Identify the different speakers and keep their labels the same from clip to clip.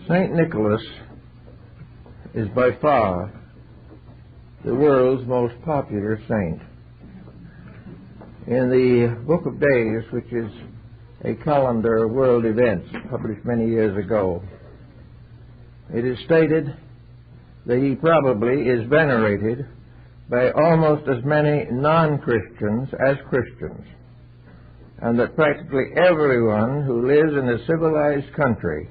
Speaker 1: St. Nicholas is by far the world's most popular saint. In the Book of Days, which is a calendar of world events published many years ago, it is stated that he probably is venerated by almost as many non-Christians as Christians, and that practically everyone who lives in a civilized country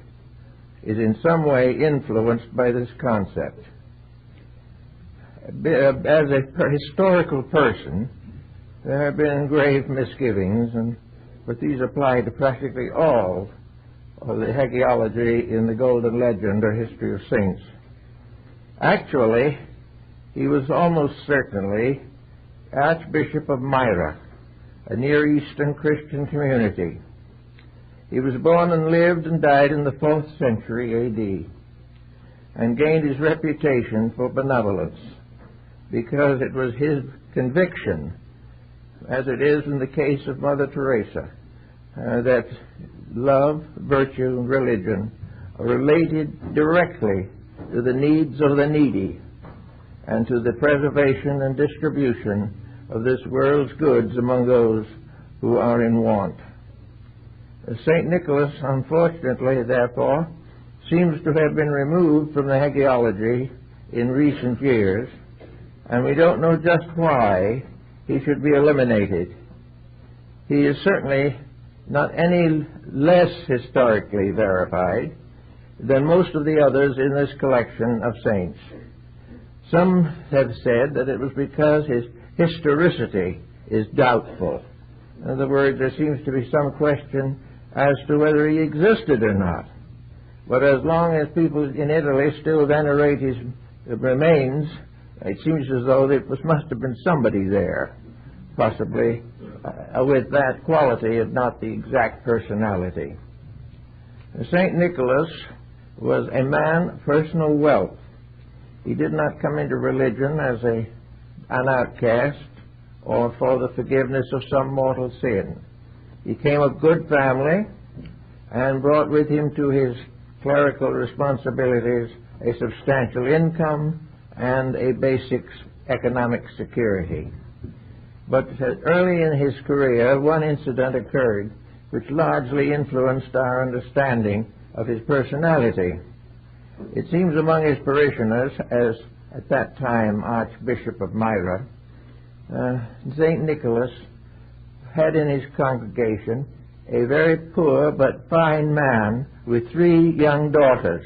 Speaker 1: is in some way influenced by this concept. As a historical person, there have been grave misgivings, but these apply to practically all of the hagiology in the Golden Legend or History of Saints. Actually, he was almost certainly Archbishop of Myra, a Near Eastern Christian community. He was born and lived and died in the 4th century A.D. and gained his reputation for benevolence because it was his conviction, as it is in the case of Mother Teresa, that love, virtue, and religion are related directly to the needs of the needy and to the preservation and distribution of this world's goods among those who are in want. St. Nicholas, unfortunately, therefore, seems to have been removed from the hagiology in recent years, and we don't know just why he should be eliminated. He is certainly not any less historically verified than most of the others in this collection of saints. Some have said that it was because his historicity is doubtful. In other words, there seems to be some question as to whether he existed or not. But as long as people in Italy still venerate his remains, it seems as though there must have been somebody there, possibly with that quality, if not the exact personality. St. Nicholas was a man of personal wealth. He did not come into religion as an outcast or for the forgiveness of some mortal sin. He came of good family and brought with him to his clerical responsibilities a substantial income and a basic economic security. But early in his career, one incident occurred which largely influenced our understanding of his personality. It seems among his parishioners, as at that time Archbishop of Myra, St. Nicholas had in his congregation a very poor but fine man with 3 young daughters.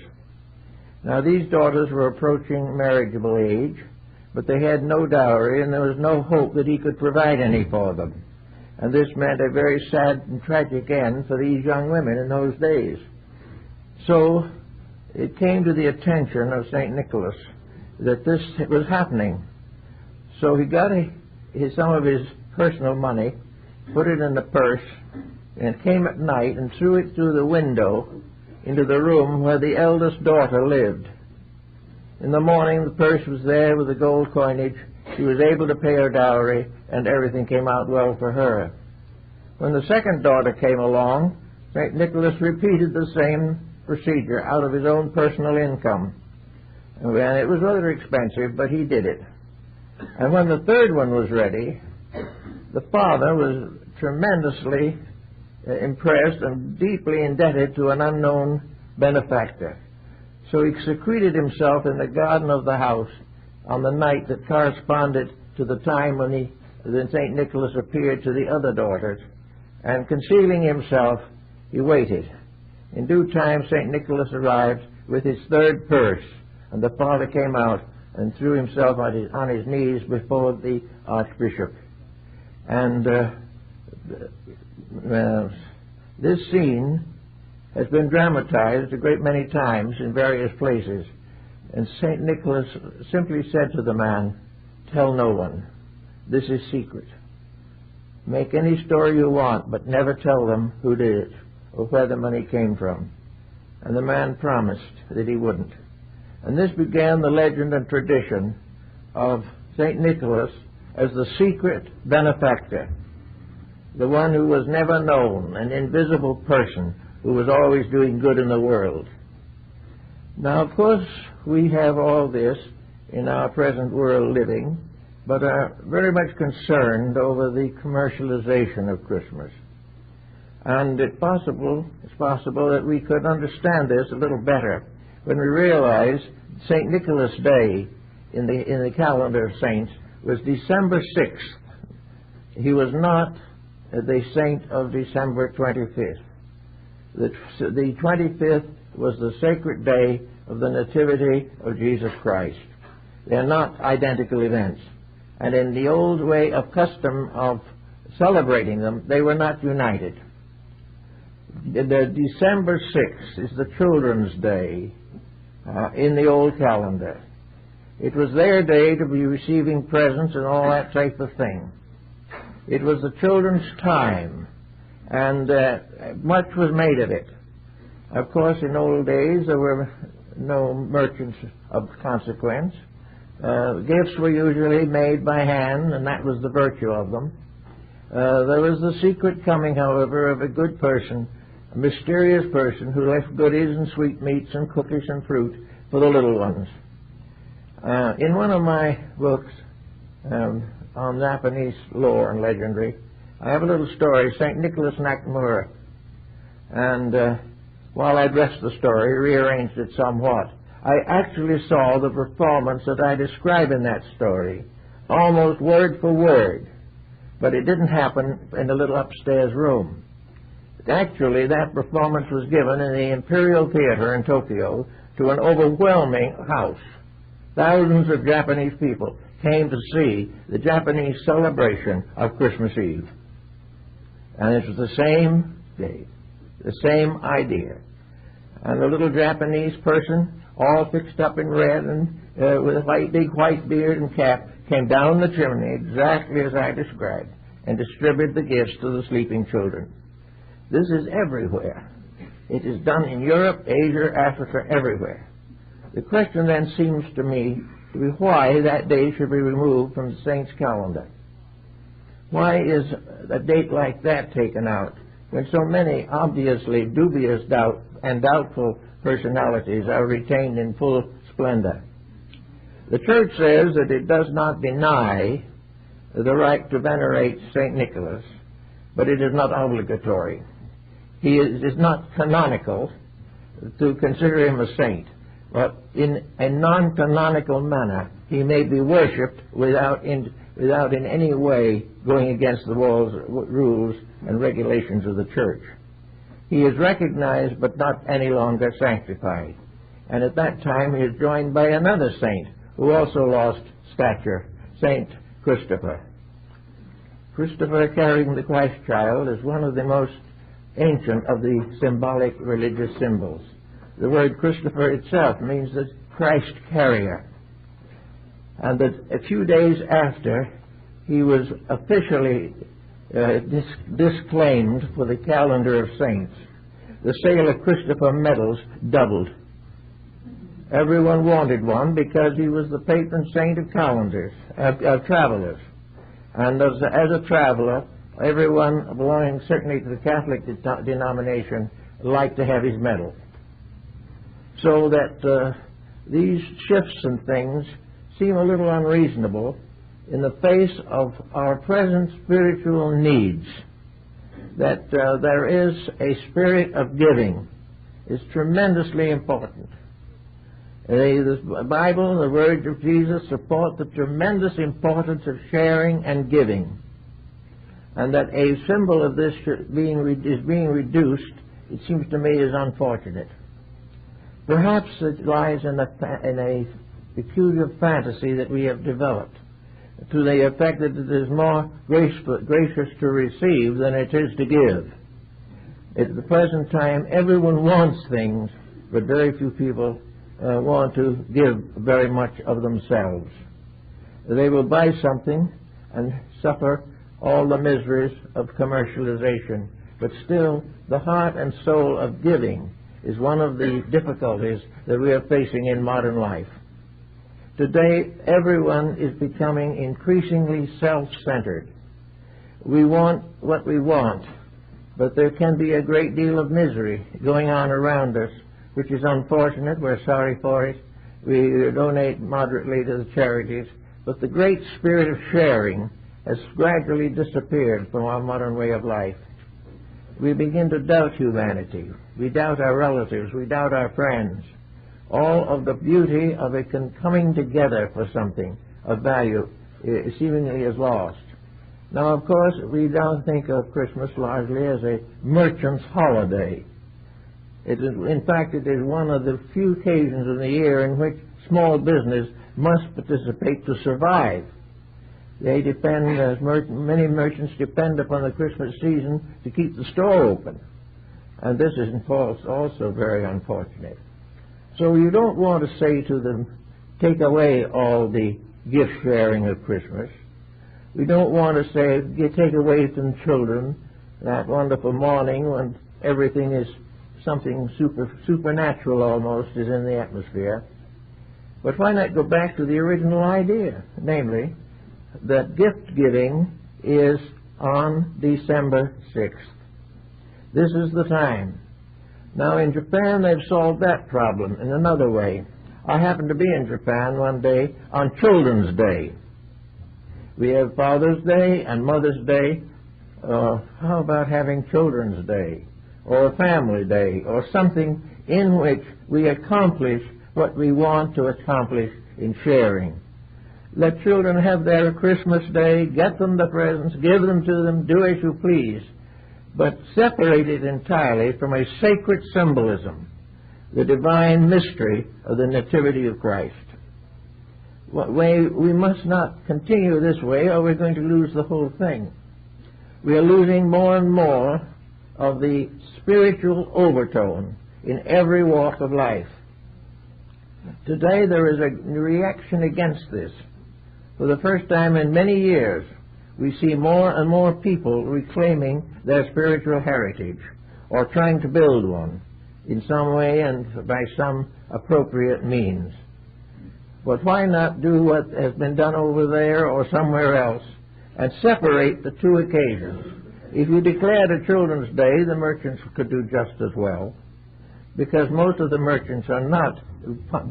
Speaker 1: Now, these daughters were approaching marriageable age, but they had no dowry, and there was no hope that he could provide any for them. And this meant a very sad and tragic end for these young women in those days. So it came to the attention of St. Nicholas that this was happening. So he got some of his personal money, put it in the purse, and came at night and threw it through the window into the room where the eldest daughter lived. In the morning, the purse was there with the gold coinage. She was able to pay her dowry, and everything came out well for her. When the second daughter came along, St. Nicholas repeated the same procedure out of his own personal income. And it was rather expensive, but he did it. And when the third one was ready, the father was tremendously impressed and deeply indebted to an unknown benefactor. So he secreted himself in the garden of the house on the night that corresponded to the time when St. Nicholas appeared to the other daughters, and concealing himself, he waited. In due time, St. Nicholas arrived with his third purse, and the father came out and threw himself on his knees before the Archbishop. And this scene has been dramatized a great many times in various places. And St. Nicholas simply said to the man, "Tell no one. This is secret. Make any story you want, but never tell them who did it or where the money came from." And the man promised that he wouldn't. And this began the legend and tradition of St. Nicholas as the secret benefactor, the one who was never known, an invisible person who was always doing good in the world. Now, of course, we have all this in our present world living, but are very much concerned over the commercialization of Christmas. And it's possible that we could understand this a little better when we realize St. Nicholas' Day in the calendar of saints was December 6th. He was not the saint of December 25th. The 25th was the sacred day of the Nativity of Jesus Christ. They are not identical events. And in the old way of custom of celebrating them, they were not united. The December 6th is the Children's Day in the old calendar. It was their day to be receiving presents and all that type of thing. It was the children's time, and much was made of it. Of course, in old days, there were no merchants of consequence. Gifts were usually made by hand, and that was the virtue of them. There was the secret coming, however, of a good person, a mysterious person who left goodies and sweetmeats and cookies and fruit for the little ones. In one of my books on Japanese lore and legendary, I have a little story, St. Nicholas Nakamura. And while I dressed the story, rearranged it somewhat, I actually saw the performance that I describe in that story, almost word for word. But it didn't happen in the little upstairs room. Actually, that performance was given in the Imperial Theater in Tokyo to an overwhelming house. Thousands of Japanese people came to see the Japanese celebration of Christmas Eve. And it was the same day, the same idea. And the little Japanese person, all fixed up in red and with a big white beard and cap, came down the chimney exactly as I described and distributed the gifts to the sleeping children. This is everywhere. It is done in Europe, Asia, Africa, everywhere. The question then seems to me to be why that day should be removed from the saint's calendar. Why is a date like that taken out when so many obviously dubious and doubtful personalities are retained in full splendor? The Church says that it does not deny the right to venerate St. Nicholas, but it is not obligatory. He is not canonical to consider him a saint, but in a non-canonical manner he may be worshipped without in any way going against the rules and regulations of the Church. He is recognized but not any longer sanctified. And at that time he is joined by another saint who also lost stature, Saint Christopher. Christopher carrying the Christ child is one of the most ancient of the symbolic religious symbols. The word Christopher itself means the Christ carrier. And that a few days after he was officially disclaimed for the calendar of saints, the sale of Christopher medals doubled. Everyone wanted one because he was the patron saint of travelers. And as a traveler, everyone belonging certainly to the Catholic denomination liked to have his medal. So that these shifts and things seem a little unreasonable in the face of our present spiritual needs. That there is a spirit of giving is tremendously important. The Bible and the words of Jesus support the tremendous importance of sharing and giving. And that a symbol of this is being reduced, it seems to me, is unfortunate. Perhaps it lies in a peculiar fantasy that we have developed, to the effect that it is more gracious to receive than it is to give. At the present time, everyone wants things, but very few people want to give very much of themselves. They will buy something and suffer all the miseries of commercialization, but still the heart and soul of giving is one of the difficulties that we are facing in modern life. Today, everyone is becoming increasingly self-centered. We want what we want, but there can be a great deal of misery going on around us which is unfortunate. We're sorry for it. We donate moderately to the charities. But the great spirit of sharing has gradually disappeared from our modern way of life. We begin to doubt humanity. We doubt our relatives. We doubt our friends. All of the beauty of it coming together for something of value seemingly is lost. Now, of course, we don't think of Christmas largely as a merchant's holiday. In fact, it is one of the few occasions in the year in which small business must participate to survive. They depend, as many merchants depend upon the Christmas season to keep the store open. And this is also very unfortunate. So you don't want to say to them, take away all the gift sharing of Christmas. We don't want to say, take away from children that wonderful morning when everything is something supernatural almost is in the atmosphere. But why not go back to the original idea, namely, that gift giving is on December 6th. This is the time. Now, in Japan, they've solved that problem in another way. I happened to be in Japan one day on Children's Day. We have Father's Day and Mother's Day. How about having Children's Day or Family Day or something in which we accomplish what we want to accomplish in sharing? Let children have their Christmas Day, get them the presents, give them to them, do as you please, but separate it entirely from a sacred symbolism, the divine mystery of the Nativity of Christ. We must not continue this way or we're going to lose the whole thing. We are losing more and more of the spiritual overtone in every walk of life. Today there is a reaction against this. For the first time in many years, we see more and more people reclaiming their spiritual heritage or trying to build one in some way and by some appropriate means. But why not do what has been done over there or somewhere else and separate the two occasions? If you declared a Children's Day, the merchants could do just as well, because most of the merchants are not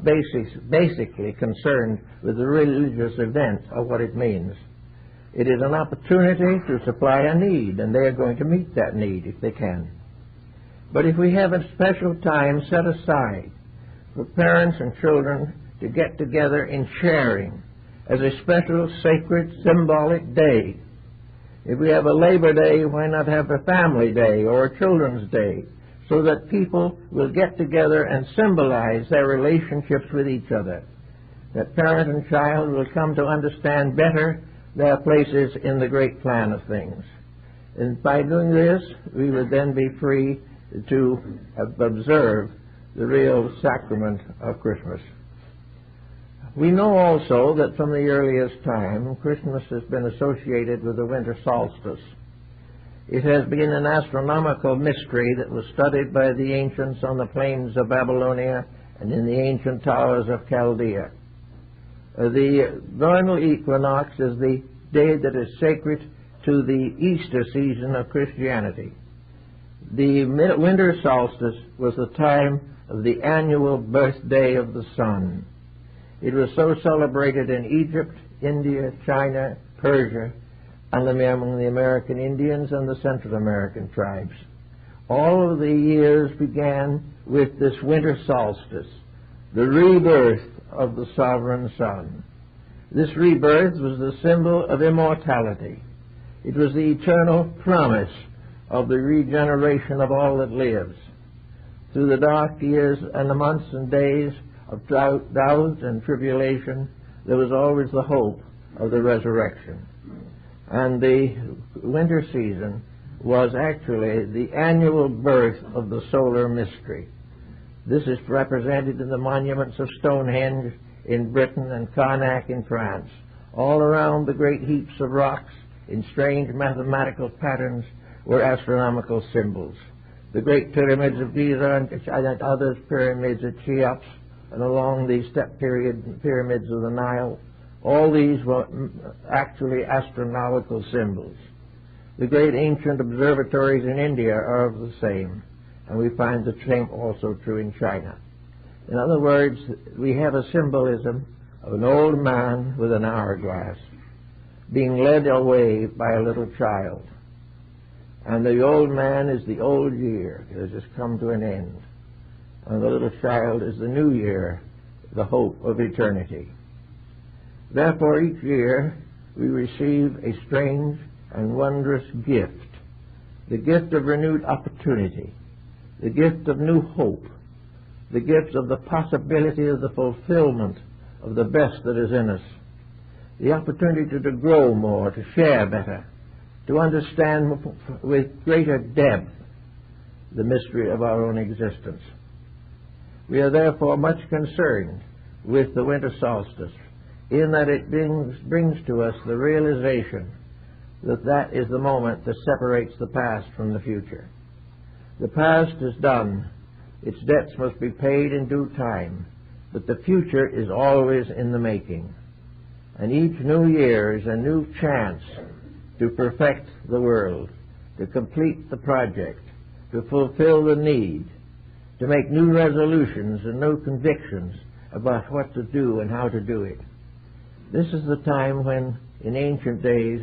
Speaker 1: basically concerned with the religious event of what it means. It is an opportunity to supply a need, and they are going to meet that need if they can. But if we have a special time set aside for parents and children to get together in sharing as a special, sacred, symbolic day, if we have a Labor Day, why not have a Family Day or a Children's Day, so that people will get together and symbolize their relationships with each other, that parent and child will come to understand better their places in the great plan of things. And by doing this, we would then be free to observe the real sacrament of Christmas. We know also that from the earliest time, Christmas has been associated with the winter solstice. It has been an astronomical mystery that was studied by the ancients on the plains of Babylonia and in the ancient towers of Chaldea. The vernal equinox is the day that is sacred to the Easter season of Christianity. The winter solstice was the time of the annual birthday of the sun. It was so celebrated in Egypt, India, China, Persia, and among the American Indians and the Central American tribes. All of the years began with this winter solstice, the rebirth of the sovereign sun. This rebirth was the symbol of immortality. It was the eternal promise of the regeneration of all that lives. Through the dark years and the months and days of doubt and tribulation, there was always the hope of the resurrection. And the winter season was actually the annual birth of the solar mystery. This is represented in the monuments of Stonehenge in Britain and Karnak in France. All around the great heaps of rocks in strange mathematical patterns were astronomical symbols. The great pyramids of Giza and other pyramids at Cheops and along the step pyramids of the Nile, all these were actually astronomical symbols. The great ancient observatories in India are of the same. and we find the same also true in China. In other words, we have a symbolism of an old man with an hourglass being led away by a little child. And the old man is the old year. It has just come to an end. And the little child is the new year, the hope of eternity. Therefore, each year we receive a strange and wondrous gift, the gift of renewed opportunity, the gift of new hope, the gift of the possibility of the fulfillment of the best that is in us, the opportunity to grow more, to share better, to understand with greater depth the mystery of our own existence. We are therefore much concerned with the winter solstice, in that it brings to us the realization that that is the moment that separates the past from the future. The past is done. Its debts must be paid in due time, but the future is always in the making. And each new year is a new chance to perfect the world, to complete the project, to fulfill the need, to make new resolutions and new convictions about what to do and how to do it. This is the time when, in ancient days,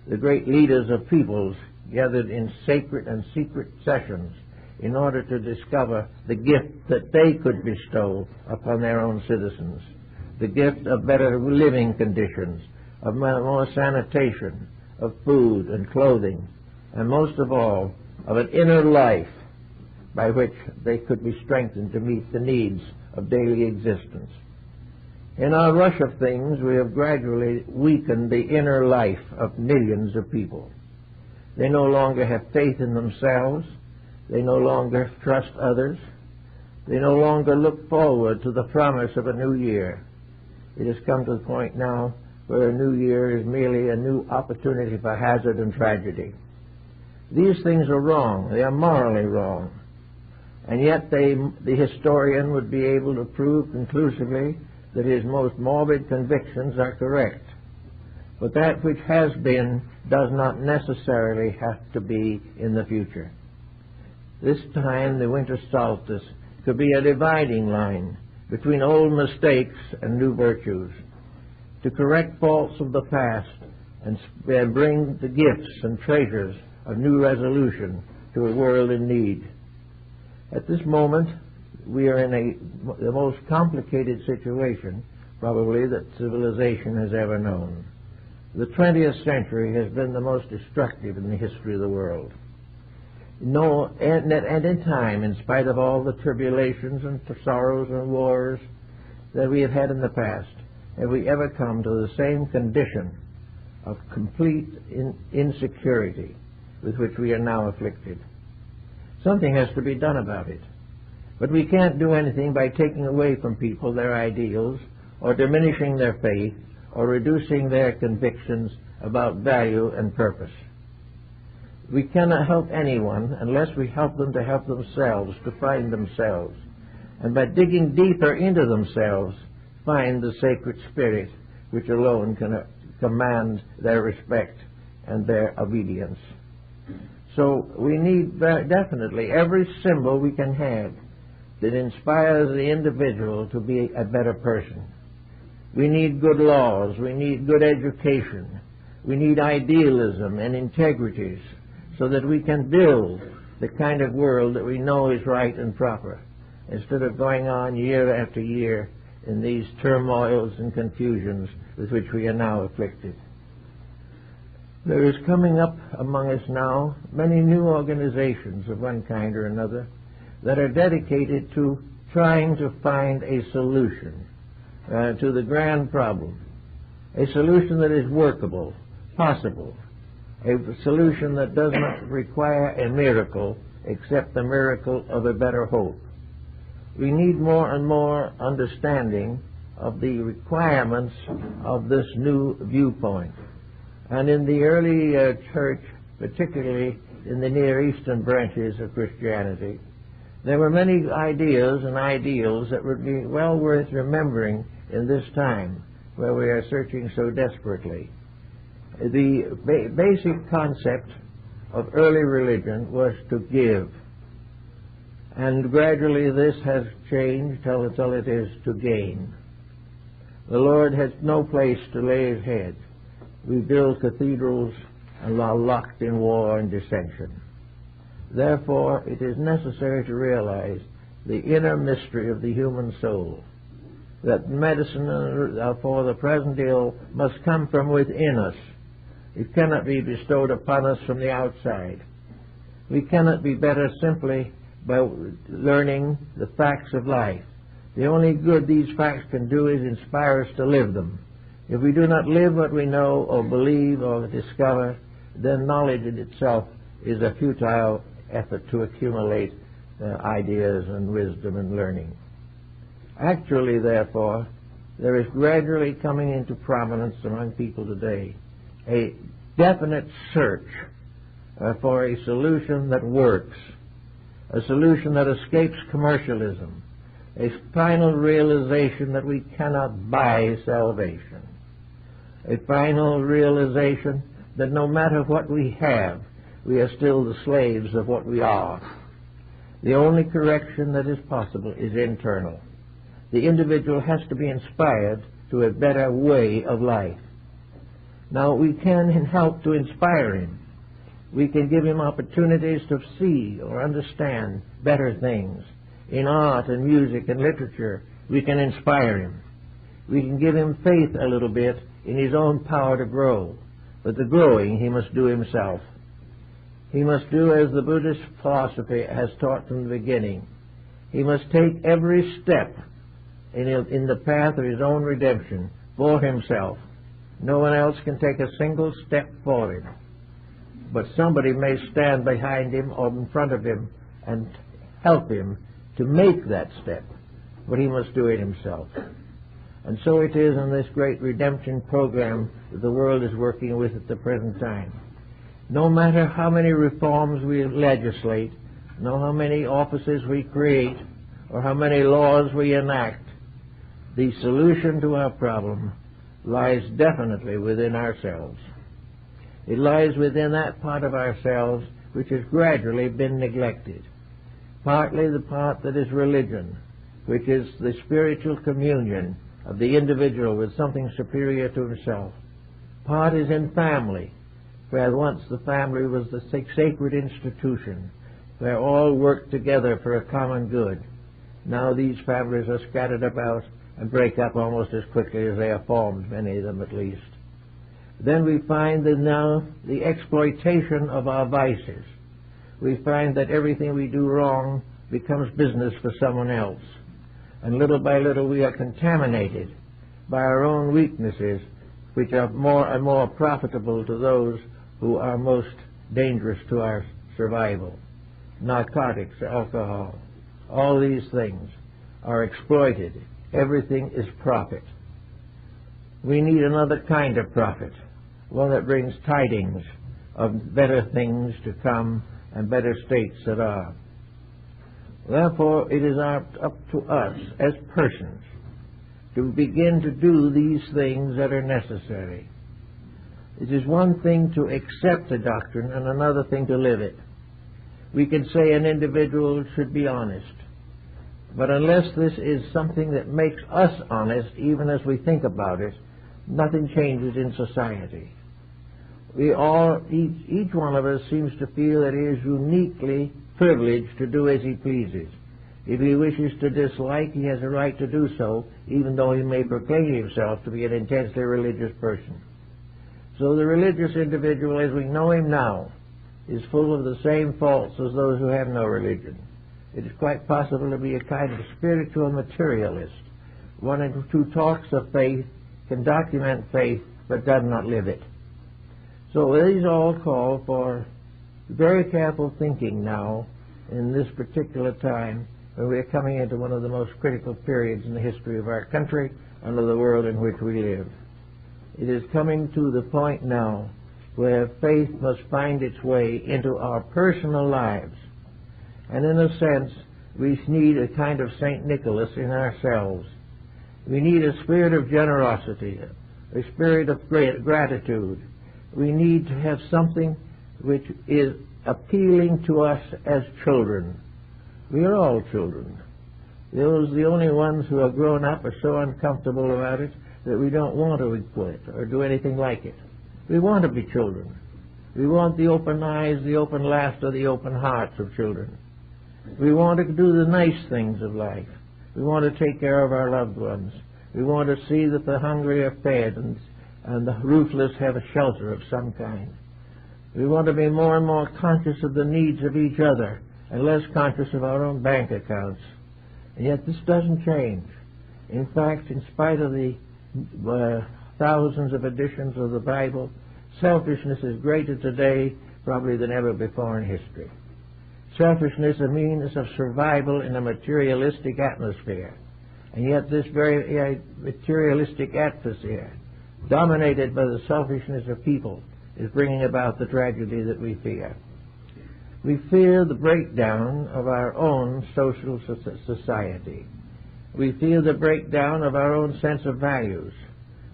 Speaker 1: the great leaders of peoples gathered in sacred and secret sessions in order to discover the gift that they could bestow upon their own citizens, the gift of better living conditions, of more sanitation, of food and clothing, and most of all, of an inner life by which they could be strengthened to meet the needs of daily existence. In our rush of things, we have gradually weakened the inner life of millions of people. They no longer have faith in themselves. They no longer trust others. They no longer look forward to the promise of a new year. It has come to the point now where a new year is merely a new opportunity for hazard and tragedy. These things are wrong. They are morally wrong. And yet the historian would be able to prove conclusively that his most morbid convictions are correct. But that which has been does not necessarily have to be in the future. This time, the winter solstice could be a dividing line between old mistakes and new virtues, to correct faults of the past and bring the gifts and treasures of new resolution to a world in need. At this moment, we are in the most complicated situation, probably, that civilization has ever known. The 20th century has been the most destructive in the history of the world. At any time, in spite of all the tribulations and sorrows and wars that we have had in the past, have we ever come to the same condition of complete insecurity with which we are now afflicted. Something has to be done about it. But we can't do anything by taking away from people their ideals, or diminishing their faith, or reducing their convictions about value and purpose. We cannot help anyone unless we help them to help themselves, to find themselves, and by digging deeper into themselves, find the sacred spirit which alone can command their respect and their obedience. So we need definitely every symbol we can have that inspires the individual to be a better person. We need good laws, we need good education, we need idealism and integrities so that we can build the kind of world that we know is right and proper, instead of going on year after year in these turmoils and confusions with which we are now afflicted. There is coming up among us now many new organizations of one kind or another that are dedicated to trying to find a solution to the grand problem, a solution that is workable, possible, a solution that does not require a miracle except the miracle of a better hope. We need more and more understanding of the requirements of this new viewpoint. And in the early church, particularly in the Near Eastern branches of Christianity, there were many ideas and ideals that would be well worth remembering in this time where we are searching so desperately. The basic concept of early religion was to give. And gradually this has changed till it is to gain. The Lord has no place to lay his head. We build cathedrals and are locked in war and dissension. Therefore, it is necessary to realize the inner mystery of the human soul, that medicine for the present ill must come from within us. It cannot be bestowed upon us from the outside. We cannot be better simply by learning the facts of life. The only good these facts can do is inspire us to live them. If we do not live what we know or believe or discover, then knowledge in itself is a futile effort to accumulate ideas and wisdom and learning. Actually, therefore, there is gradually coming into prominence among people today a definite search for a solution that works, a solution that escapes commercialism, a final realization that we cannot buy salvation, a final realization that no matter what we have, we are still the slaves of what we are. The only correction that is possible is internal. The individual has to be inspired to a better way of life. Now, we can help to inspire him. We can give him opportunities to see or understand better things. In art and music and literature, we can inspire him. We can give him faith a little bit in his own power to grow. But the growing he must do himself. He must do as the Buddhist philosophy has taught from the beginning. He must take every step in the path of his own redemption for himself. No one else can take a single step for him. But somebody may stand behind him or in front of him and help him to make that step. But he must do it himself. And so it is in this great redemption program that the world is working with at the present time. No matter how many reforms we legislate, no how many offices we create, or how many laws we enact, the solution to our problem lies definitely within ourselves. It lies within that part of ourselves which has gradually been neglected. Partly the part that is religion, which is the spiritual communion of the individual with something superior to himself. Part is in family, where once the family was the sacred institution, where all worked together for a common good. Now these families are scattered about and break up almost as quickly as they are formed, many of them at least. Then we find that now the exploitation of our vices. We find that everything we do wrong becomes business for someone else. And little by little we are contaminated by our own weaknesses, which are more and more profitable to those who are most dangerous to our survival. Narcotics, alcohol, all these things are exploited. Everything is profit. We need another kind of profit, one that brings tidings of better things to come and better states that are. Therefore, it is up to us as persons to begin to do these things that are necessary. It is one thing to accept a doctrine and another thing to live it. We can say an individual should be honest, but unless this is something that makes us honest, even as we think about it, nothing changes in society. We all, each one of us seems to feel that he is uniquely privileged to do as he pleases. If he wishes to dislike, he has a right to do so, even though he may proclaim himself to be an intensely religious person. So the religious individual, as we know him now, is full of the same faults as those who have no religion. It is quite possible to be a kind of spiritual materialist, one who talks of faith, can document faith, but does not live it. So these all call for very careful thinking now in this particular time when we are coming into one of the most critical periods in the history of our country and of the world in which we live. It is coming to the point now where faith must find its way into our personal lives. And in a sense, we need a kind of St. Nicholas in ourselves. We need a spirit of generosity, a spirit of gratitude. We need to have something which is appealing to us as children, We are all children. The only ones who are grown up are so uncomfortable about it that we don't want to quit or do anything like it. We want to be children. We want the open eyes, the open laughter, the open hearts of children. We want to do the nice things of life. We want to take care of our loved ones. We want to see that the hungry are fed and the roofless have a shelter of some kind. We want to be more and more conscious of the needs of each other and less conscious of our own bank accounts. And yet this doesn't change. In fact, in spite of the thousands of editions of the Bible, selfishness is greater today probably than ever before in history. Selfishness is a means of survival in a materialistic atmosphere. And yet this very materialistic atmosphere, dominated by the selfishness of people, is bringing about the tragedy that we fear. We fear the breakdown of our own social society. We feel the breakdown of our own sense of values.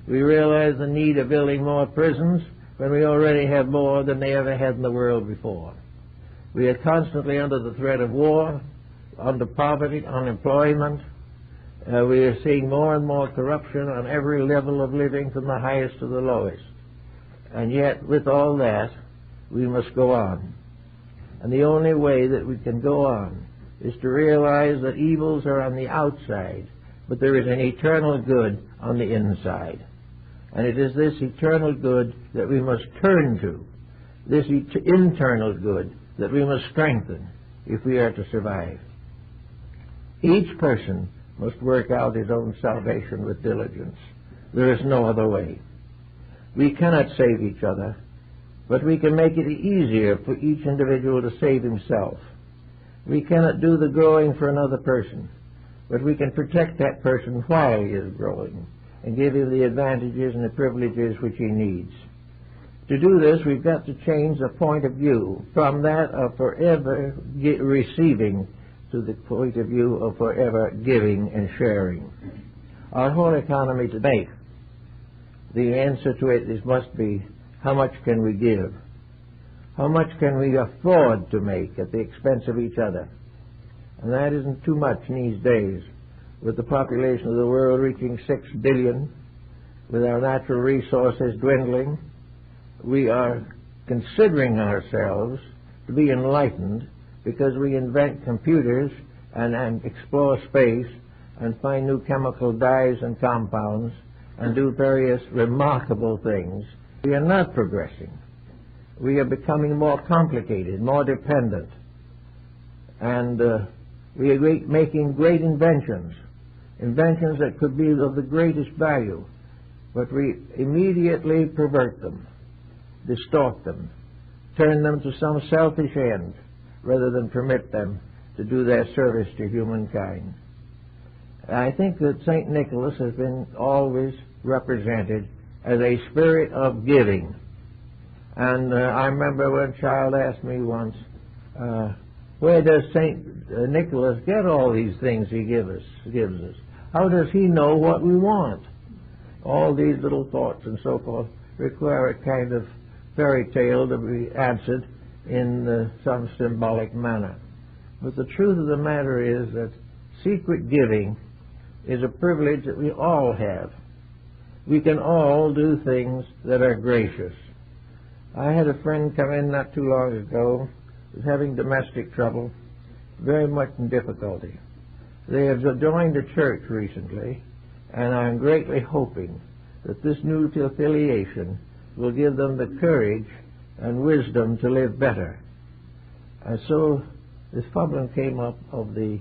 Speaker 1: We realize the need of building more prisons when we already have more than they ever had in the world before. We are constantly under the threat of war, under poverty, unemployment. We are seeing more and more corruption on every level of living, from the highest to the lowest. And yet, with all that, we must go on. And the only way that we can go on is to realize that evils are on the outside, but there is an eternal good on the inside. And it is this eternal good that we must turn to, this internal good that we must strengthen if we are to survive. Each person must work out his own salvation with diligence. There is no other way. We cannot save each other, but we can make it easier for each individual to save himself. We cannot do the growing for another person, but we can protect that person while he is growing and give him the advantages and the privileges which he needs. To do this, we've got to change the point of view from that of forever receiving to the point of view of forever giving and sharing. Our whole economy today, the answer to it must be, how much can we give? How much can we afford to make at the expense of each other? And that isn't too much in these days. With the population of the world reaching 6 billion, with our natural resources dwindling, we are considering ourselves to be enlightened because we invent computers and explore space and find new chemical dyes and compounds and do various remarkable things. We are not progressing. We are becoming more complicated, more dependent, and we are making great inventions that could be of the greatest value, but we immediately pervert them, distort them, turn them to some selfish end, rather than permit them to do their service to humankind. I think that St. Nicholas has been always represented as a spirit of giving. And I remember when a child asked me once, where does St. Nicholas get all these things he gives us? How does he know what we want? All these little thoughts and so forth require a kind of fairy tale to be answered in some symbolic manner. But the truth of the matter is that secret giving is a privilege that we all have. We can all do things that are gracious. I had a friend come in not too long ago who was having domestic trouble, very much in difficulty. They have joined a church recently, and I'm greatly hoping that this new affiliation will give them the courage and wisdom to live better. And so this problem came up of the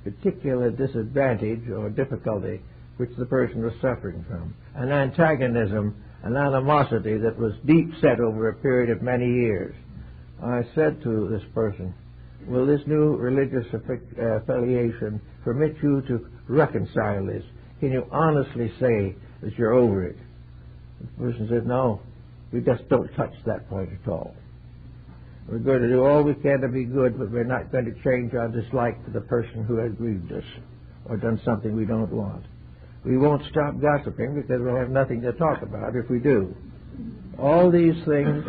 Speaker 1: particular disadvantage or difficulty which the person was suffering from, an antagonism, an animosity that was deep set over a period of many years. I said to this person, will this new religious affiliation permit you to reconcile this? Can you honestly say that you're over it? The person said, no, we just don't touch that point at all. We're going to do all we can to be good, but we're not going to change our dislike to the person who has grieved us or done something we don't want. We won't stop gossiping because we'll have nothing to talk about if we do. All these things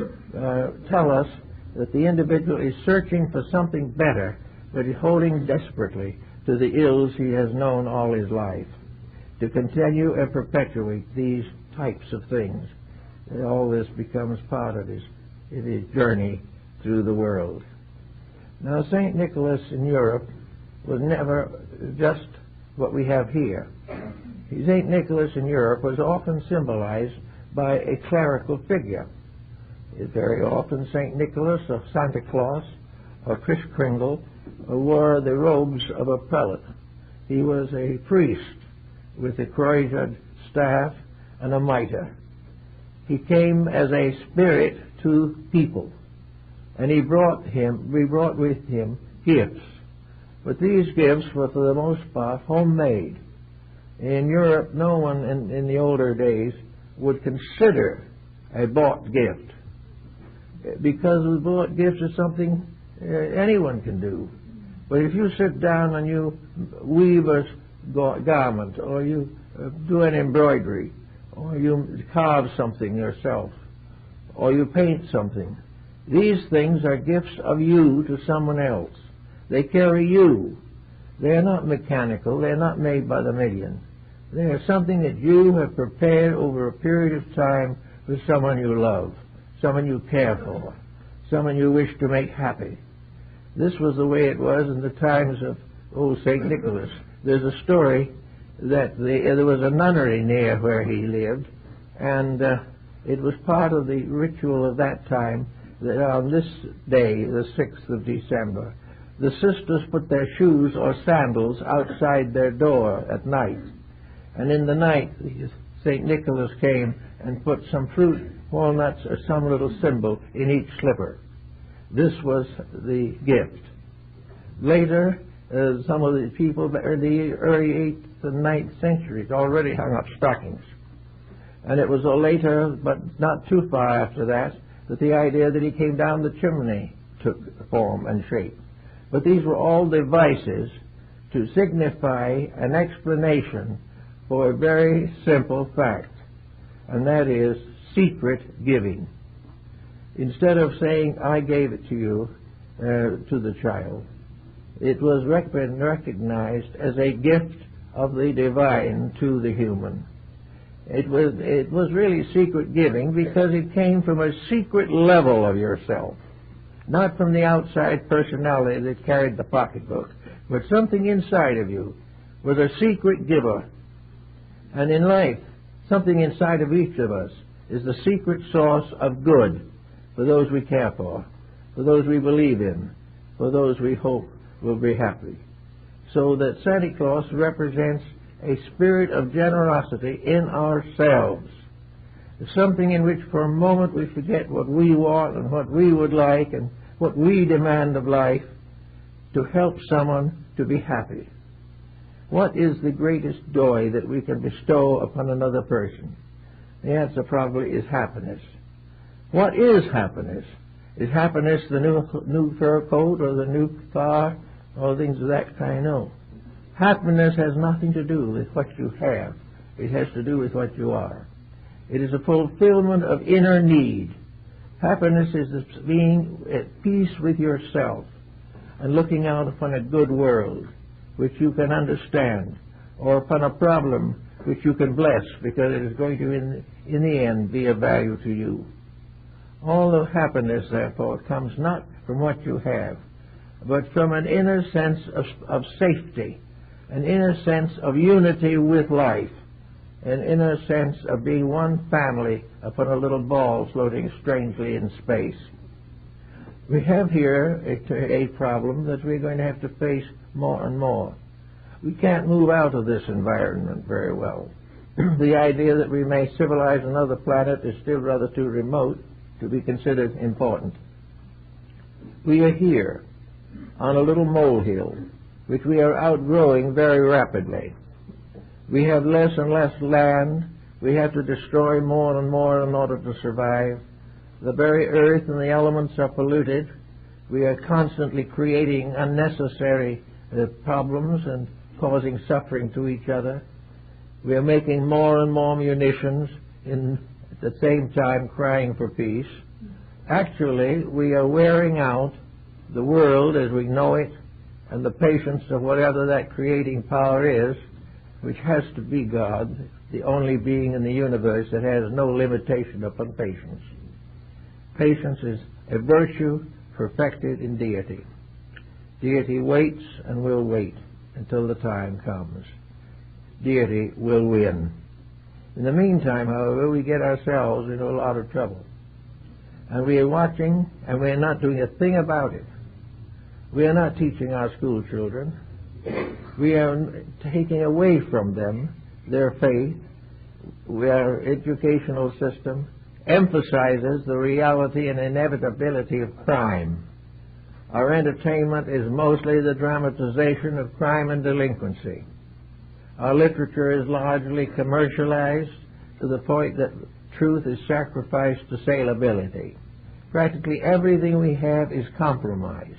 Speaker 1: tell us that the individual is searching for something better but he's holding desperately to the ills he has known all his life, to continue and perpetuate these types of things. And all this becomes part of his journey through the world. Now, St. Nicholas in Europe was never just what we have here. St. Nicholas in Europe was often symbolized by a clerical figure. Very often St. Nicholas or Santa Claus or Kris Kringle wore the robes of a prelate. He was a priest with a croised staff and a mitre. He came as a spirit to people, and he brought with him gifts. But these gifts were for the most part homemade. In Europe, no one in the older days would consider a bought gift, because a bought gift is something anyone can do. But if you sit down and you weave a garment, or you do an embroidery, or you carve something yourself, or you paint something, these things are gifts of you to someone else. They carry you. They are not mechanical. They are not made by the million. They are something that you have prepared over a period of time for someone you love, someone you care for, someone you wish to make happy. This was the way it was in the times of old St. Nicholas. There's a story that there was a nunnery near where he lived, and it was part of the ritual of that time that on this day, the 6th of December, the sisters put their shoes or sandals outside their door at night. And in the night, St. Nicholas came and put some fruit, walnuts, or some little symbol in each slipper. This was the gift. Later, some of the people in the early 8th and 9th centuries already hung up stockings. And it was later, but not too far after that the idea that he came down the chimney took form and shape. But these were all devices to signify an explanation for a very simple fact, and that is secret giving. Instead of saying, I gave it to you, to the child, it was recognized as a gift of the divine to the human. It was really secret giving because it came from a secret level of yourself, not from the outside personality that carried the pocketbook, but something inside of you was a secret giver. And in life, something inside of each of us is the secret source of good for those we care for those we believe in, for those we hope will be happy. So that Santa Claus represents a spirit of generosity in ourselves. It's something in which for a moment we forget what we want and what we would like and what we demand of life to help someone to be happy. What is the greatest joy that we can bestow upon another person? The answer probably is happiness. What is happiness? Is happiness the new fur coat or the new car or things of that kind? No. Happiness has nothing to do with what you have. It has to do with what you are. It is a fulfillment of inner need. Happiness is being at peace with yourself and looking out upon a good world which you can understand, or upon a problem which you can bless because it is going to, in the end, be of value to you. All of happiness, therefore, comes not from what you have, but from an inner sense of safety, an inner sense of unity with life, an inner sense of being one family upon a little ball floating strangely in space. We have here a problem that we're going to have to face more and more. We can't move out of this environment very well. The idea that we may civilize another planet is still rather too remote to be considered important. We are here on a little molehill, which we are outgrowing very rapidly. We have less and less land. We have to destroy more and more in order to survive. The very earth and the elements are polluted. We are constantly creating unnecessary problems and causing suffering to each other. We are making more and more munitions at the same time crying for peace. Actually, we are wearing out the world as we know it and the patience of whatever that creating power is, which has to be God, the only being in the universe that has no limitation upon patience. Patience is a virtue perfected in deity. Deity waits and will wait until the time comes. Deity will win. In the meantime, however, we get ourselves into a lot of trouble. And we are watching, and we are not doing a thing about it. We are not teaching our school children. We are taking away from them their faith. Our educational system emphasizes the reality and inevitability of crime. Our entertainment is mostly the dramatization of crime and delinquency. Our literature is largely commercialized to the point that truth is sacrificed to saleability. Practically everything we have is compromised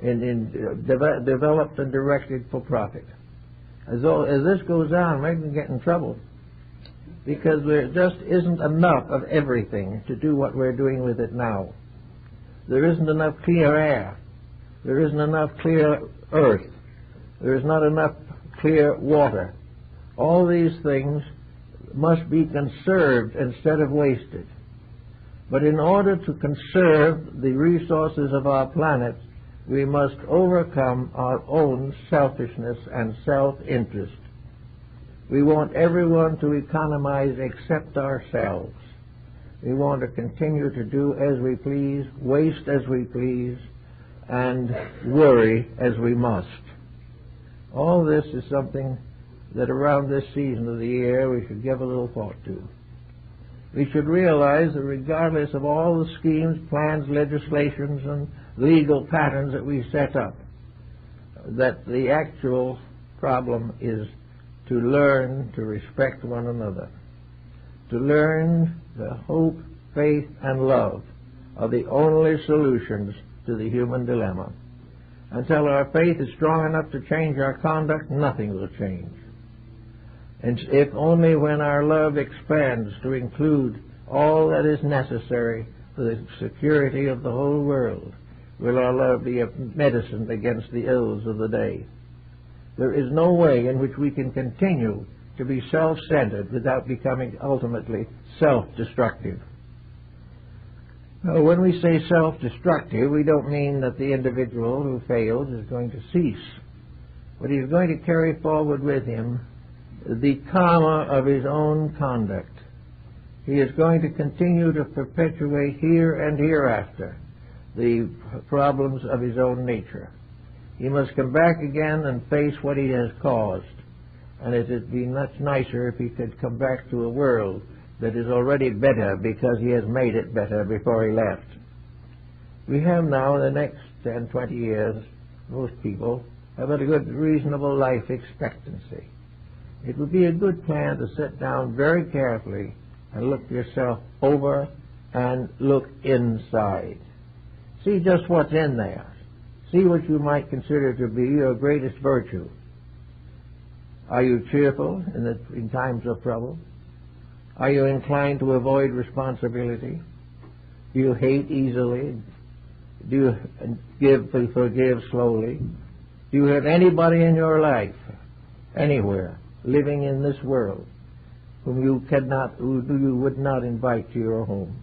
Speaker 1: and developed and directed for profit. As this goes on, we're going to get in trouble, because there just isn't enough of everything to do what we're doing with it now. There isn't enough clear air. There isn't enough clear earth. There is not enough clear water. All these things must be conserved instead of wasted. But in order to conserve the resources of our planet, we must overcome our own selfishness and self-interest. We want everyone to economize except ourselves. We want to continue to do as we please, waste as we please, and worry as we must. All this is something that around this season of the year we should give a little thought to. We should realize that regardless of all the schemes, plans, legislations, and legal patterns that we set up, that the actual problem is to learn to respect one another, to learn the hope, faith, and love are the only solutions to the human dilemma. Until our faith is strong enough to change our conduct, nothing will change. And if only when our love expands to include all that is necessary for the security of the whole world, will our love be a medicine against the ills of the day. There is no way in which we can continue to be self-centered without becoming ultimately self-destructive. Now, when we say self-destructive, we don't mean that the individual who fails is going to cease, but he's going to carry forward with him the karma of his own conduct. He is going to continue to perpetuate here and hereafter the problems of his own nature. He must come back again and face what he has caused. And it would be much nicer if he could come back to a world that is already better because he has made it better before he left. We have now, in the next 10, 20 years, most people have a good, reasonable life expectancy. It would be a good plan to sit down very carefully and look yourself over and look inside. See just what's in there. See what you might consider to be your greatest virtue. Are you cheerful in times of trouble? Are you inclined to avoid responsibility? Do you hate easily? Do you forgive slowly? Do you have anybody in your life, anywhere, living in this world, who you would not invite to your home?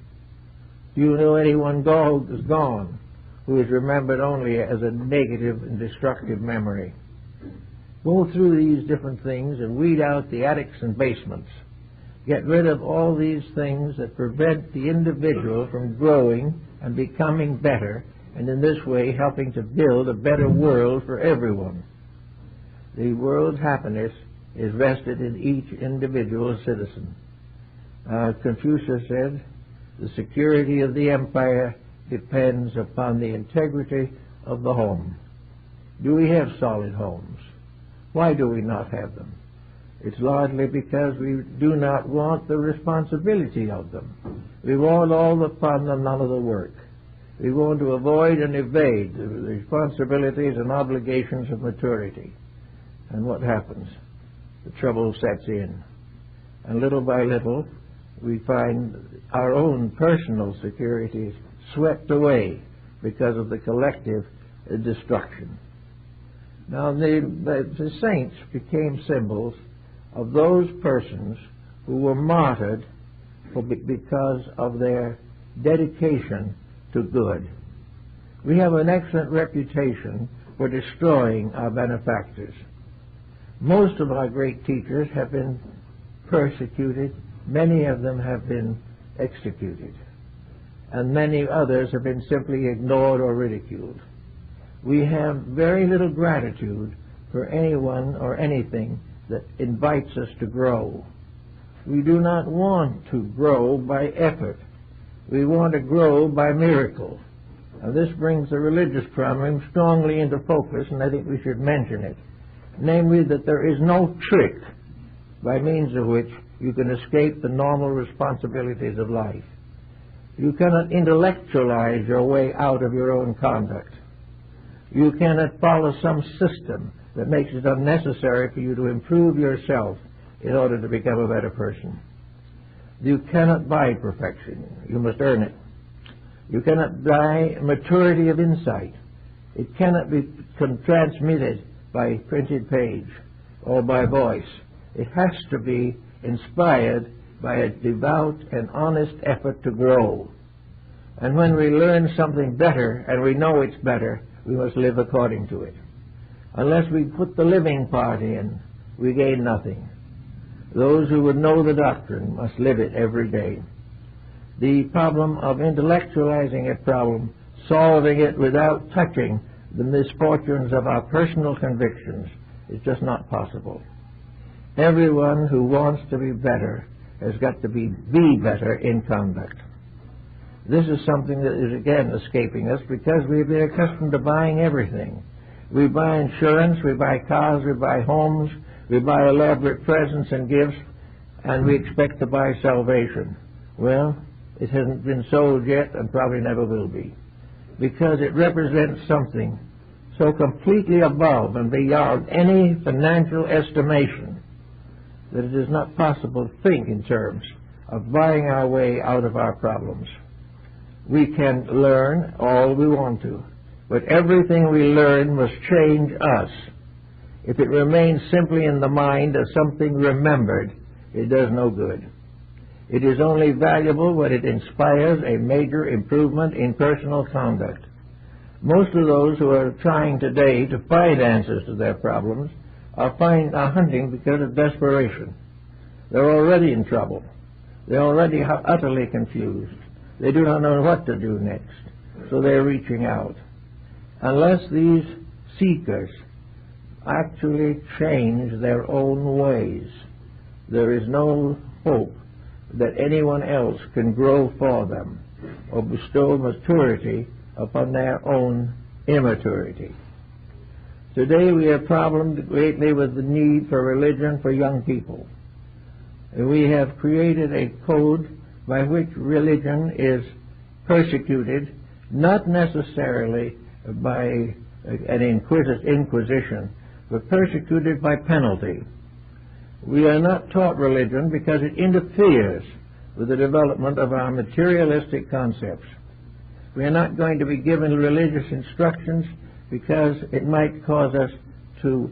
Speaker 1: Do you know anyone who is gone, who is remembered only as a negative and destructive memory? Go through these different things and weed out the attics and basements. Get rid of all these things that prevent the individual from growing and becoming better, and in this way helping to build a better world for everyone. The world's happiness is vested in each individual citizen. Confucius said, the security of the empire depends upon the integrity of the home. Do we have solid homes? Why do we not have them? It's largely because we do not want the responsibility of them. We want all the fun and none of the work. We want to avoid and evade the responsibilities and obligations of maturity. And what happens? The trouble sets in. And little by little, we find our own personal securities swept away because of the collective destruction. Now, the saints became symbols of those persons who were martyred because of their dedication to good. We have an excellent reputation for destroying our benefactors. Most of our great teachers have been persecuted. Many of them have been executed. And many others have been simply ignored or ridiculed. We have very little gratitude for anyone or anything that invites us to grow. We do not want to grow by effort. We want to grow by miracle. Now, this brings the religious problem strongly into focus, and I think we should mention it. Namely, that there is no trick by means of which you can escape the normal responsibilities of life. You cannot intellectualize your way out of your own conduct. You cannot follow some system that makes it unnecessary for you to improve yourself in order to become a better person. You cannot buy perfection. You must earn it. You cannot buy maturity of insight. It cannot be transmitted by printed page or by voice. It has to be inspired by a devout and honest effort to grow. And when we learn something better and we know it's better, we must live according to it. Unless we put the living part in, we gain nothing. Those who would know the doctrine must live it every day. The problem of intellectualizing a problem, solving it without touching the misfortunes of our personal convictions, is just not possible. Everyone who wants to be better has got to be better in conduct. This is something that is again escaping us because we've been accustomed to buying everything. We buy insurance, we buy cars, we buy homes, we buy elaborate presents and gifts, and we expect to buy salvation. Well, it hasn't been sold yet and probably never will be, because it represents something so completely above and beyond any financial estimation that it is not possible to think in terms of buying our way out of our problems. We can learn all we want to, but everything we learn must change us. If it remains simply in the mind as something remembered, it does no good. It is only valuable when it inspires a major improvement in personal conduct. Most of those who are trying today to find answers to their problems are hunting because of desperation. They're already in trouble. They're already utterly confused. They do not know what to do next, so they're reaching out. Unless these seekers actually change their own ways, there is no hope that anyone else can grow for them or bestow maturity upon their own immaturity. Today we have problems greatly with the need for religion for young people. And we have created a code by which religion is persecuted, not necessarily by an inquisition, but persecuted by penalty. We are not taught religion because it interferes with the development of our materialistic concepts. We are not going to be given religious instructions because it might cause us to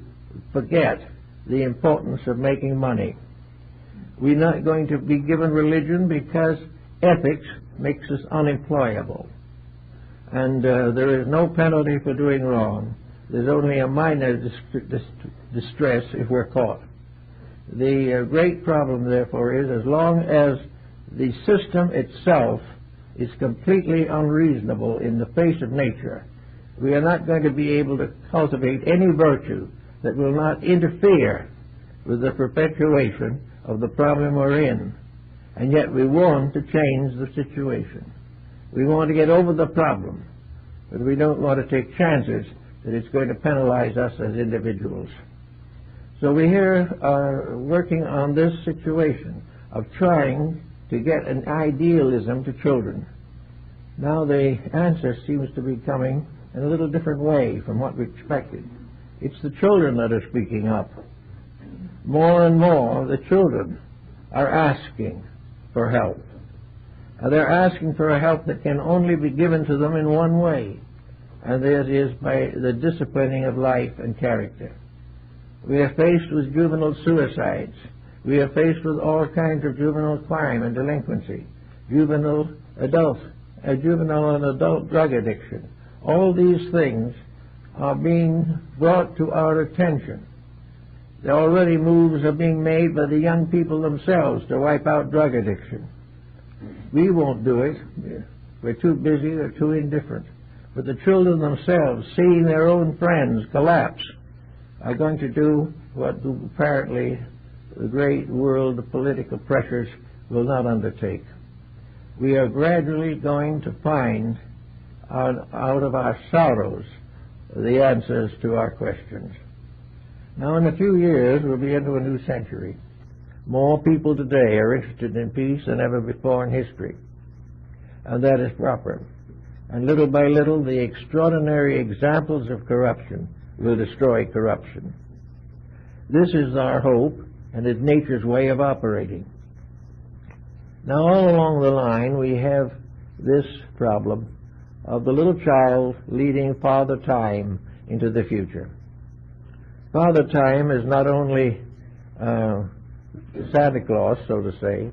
Speaker 1: forget the importance of making money. We're not going to be given religion because ethics makes us unemployable. And there is no penalty for doing wrong. There's only a minor distress if we're caught. The great problem, therefore, is as long as the system itself is completely unreasonable in the face of nature, we are not going to be able to cultivate any virtue that will not interfere with the perpetuation of the problem we're in. And yet we want to change the situation. We want to get over the problem, but we don't want to take chances that it's going to penalize us as individuals. So we here are working on this situation of trying to get an idealism to children. Now the answer seems to be coming in a little different way from what we expected. It's the children that are speaking up. More and more the children are asking for help. They're asking for a help that can only be given to them in one way, and that is by the disciplining of life and character. We are faced with juvenile suicides. We are faced with all kinds of juvenile crime and delinquency, juvenile and adult drug addiction. All these things are being brought to our attention. Already moves are being made by the young people themselves to wipe out drug addiction. We won't do it. We're too busy or too indifferent. But the children themselves, seeing their own friends collapse, are going to do what apparently the great world of political pressures will not undertake. We are gradually going to find out of our sorrows the answers to our questions. Now, in a few years, we'll be into a new century. More people today are interested in peace than ever before in history, and that is proper. And little by little, the extraordinary examples of corruption will destroy corruption. This is our hope, and it's nature's way of operating. Now, all along the line, we have this problem of the little child leading Father Time into the future. Father Time is not only Santa Claus, so to say,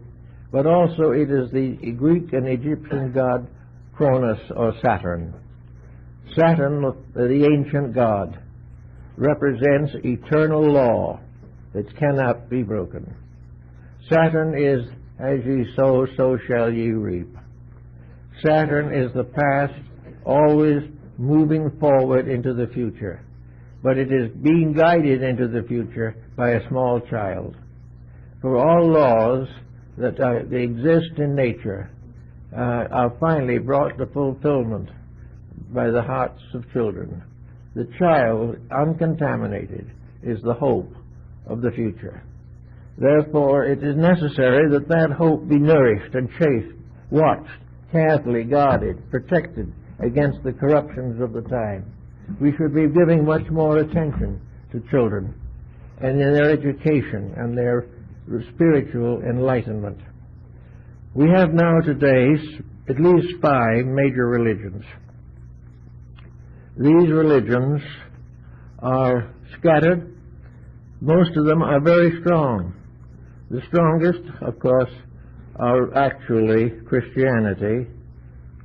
Speaker 1: but also it is the Greek and Egyptian god Cronus or Saturn. Saturn, the ancient god, represents eternal law that cannot be broken. Saturn is, as ye sow, so shall ye reap. Saturn is the past, always moving forward into the future, but it is being guided into the future by a small child. For all laws that exist in nature are finally brought to fulfillment by the hearts of children. The child, uncontaminated, is the hope of the future. Therefore, it is necessary that that hope be nourished and chafed, watched, carefully guarded, protected against the corruptions of the time. We should be giving much more attention to children and in their education and their spiritual enlightenment. We have now today at least 5 major religions. These religions are scattered. Most of them are very strong. The strongest, of course, are actually Christianity,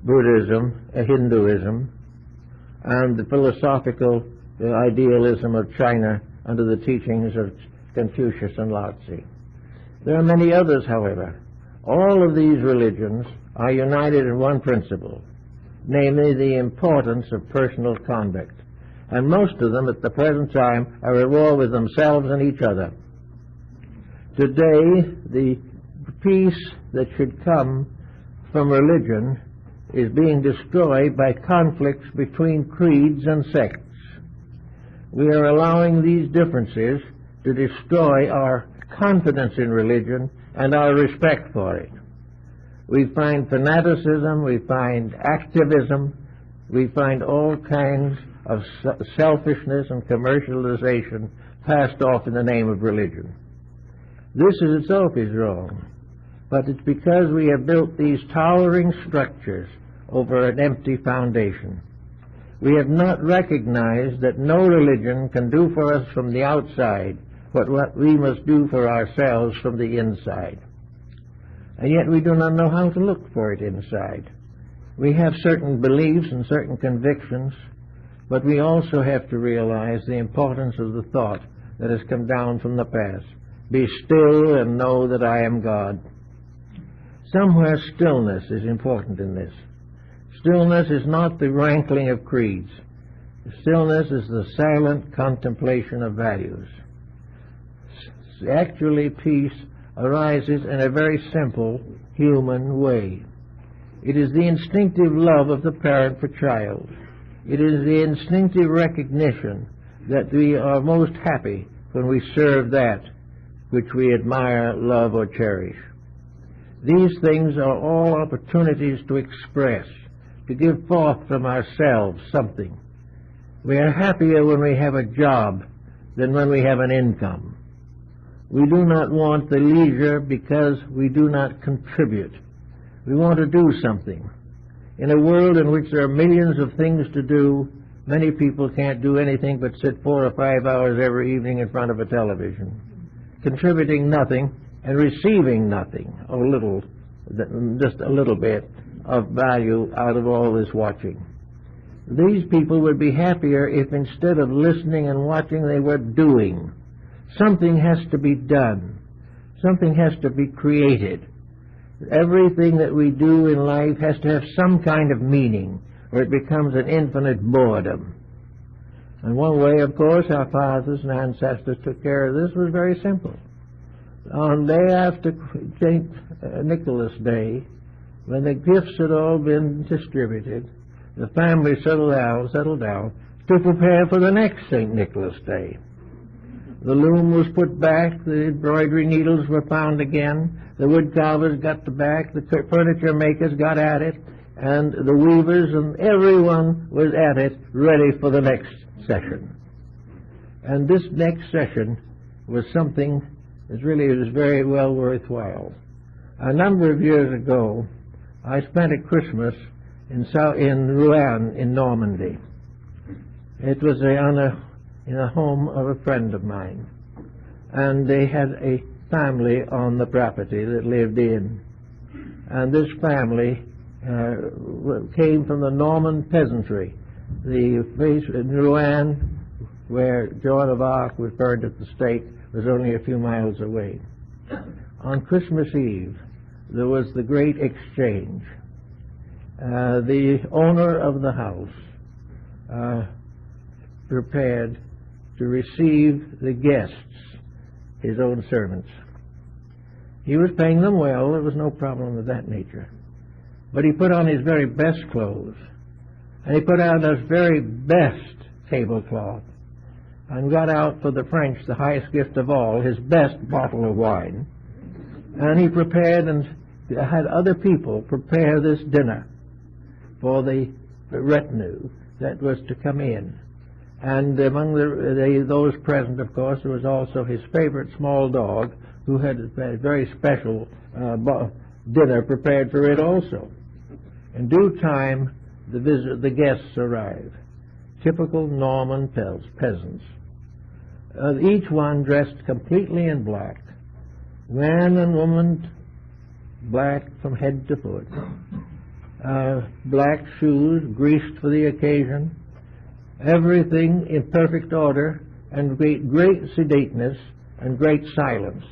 Speaker 1: Buddhism, Hinduism, and the philosophical idealism of China under the teachings of Confucius and Lao Tzu. There are many others, however. All of these religions are united in one principle, namely the importance of personal conduct. And most of them at the present time are at war with themselves and each other. Today, the peace that should come from religion is being destroyed by conflicts between creeds and sects. We are allowing these differences to destroy our confidence in religion and our respect for it. We find fanaticism, we find activism, we find all kinds of selfishness and commercialization passed off in the name of religion. This in itself is wrong, but it's because we have built these towering structures over an empty foundation. We have not recognized that no religion can do for us from the outside what we must do for ourselves from the inside. And yet we do not know how to look for it inside. We have certain beliefs and certain convictions, but we also have to realize the importance of the thought that has come down from the past. Be still and know that I am God. Somewhere stillness is important in this. Stillness is not the rankling of creeds. Stillness is the silent contemplation of values. Actually, peace arises in a very simple human way. It is the instinctive love of the parent for child. It is the instinctive recognition that we are most happy when we serve that which we admire, love, or cherish. These things are all opportunities to express, to give forth from ourselves something. We are happier when we have a job than when we have an income. We do not want the leisure because we do not contribute. We want to do something. In a world in which there are millions of things to do, many people can't do anything but sit 4 or 5 hours every evening in front of a television, contributing nothing and receiving nothing, just a little bit of value out of all this watching. These people would be happier if instead of listening and watching, they were doing. Something has to be done. Something has to be created. Everything that we do in life has to have some kind of meaning, or it becomes an infinite boredom. And one way, of course, our fathers and ancestors took care of this was very simple. On the day after St. Nicholas Day, when the gifts had all been distributed, the family settled down to prepare for the next St. Nicholas Day. The loom was put back, the embroidery needles were found again, the wood carvers got back, the furniture makers got at it, and the weavers, and everyone was at it, ready for the next session. And this next session was something that really was very well worthwhile. A number of years ago, I spent a Christmas in Rouen in Normandy. It was in a home of a friend of mine, and they had a family on the property that lived in, and this family came from the Norman peasantry. The place in Rouen where Joan of Arc was burned at the stake was only a few miles away. On Christmas Eve there was the great exchange. The owner of the house prepared to receive the guests, his own servants. He was paying them well, there was no problem of that nature. But he put on his very best clothes, and he put out his very best tablecloth, and got out for the French the highest gift of all, his best bottle of wine. And he prepared and had other people prepare this dinner for the retinue that was to come in. And among those present, of course, there was also his favorite small dog, who had a very special dinner prepared for it also. In due time, the guests arrived, typical Norman peasants, each one dressed completely in black, man and woman, black from head to foot, black shoes, greased for the occasion, everything in perfect order, and great sedateness and great silence.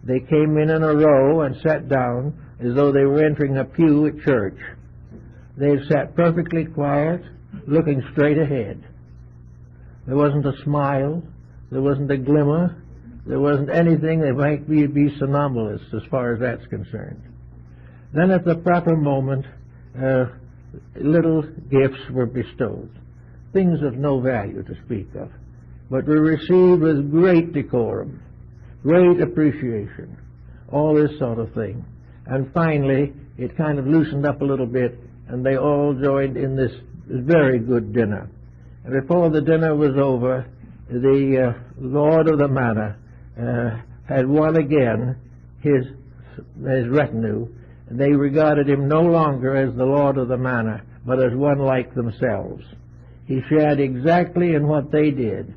Speaker 1: They came in a row and sat down as though they were entering a pew at church. They sat perfectly quiet, looking straight ahead. There wasn't a smile, there wasn't a glimmer, there wasn't anything that might be somnambulous as far as that's concerned. Then at the proper moment, little gifts were bestowed, things of no value to speak of, but were received with great decorum, great appreciation, all this sort of thing. And finally, it kind of loosened up a little bit, and they all joined in this very good dinner. And before the dinner was over, the lord of the manor had won again his retinue. They regarded him no longer as the lord of the manor, but as one like themselves. He shared exactly in what they did,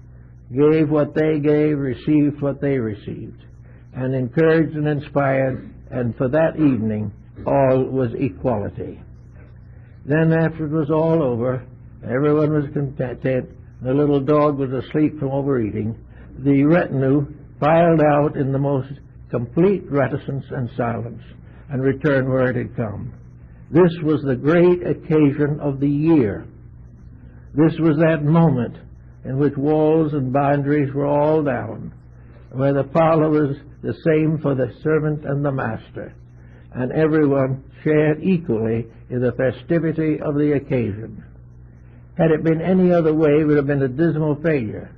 Speaker 1: gave what they gave, received what they received, and encouraged and inspired, and for that evening all was equality. Then after it was all over, everyone was content, the little dog was asleep from overeating, the retinue filed out in the most complete reticence and silence, and returned where it had come. This was the great occasion of the year. This was that moment in which walls and boundaries were all down, where the parlor was the same for the servant and the master, and everyone shared equally in the festivity of the occasion. Had it been any other way, it would have been a dismal failure,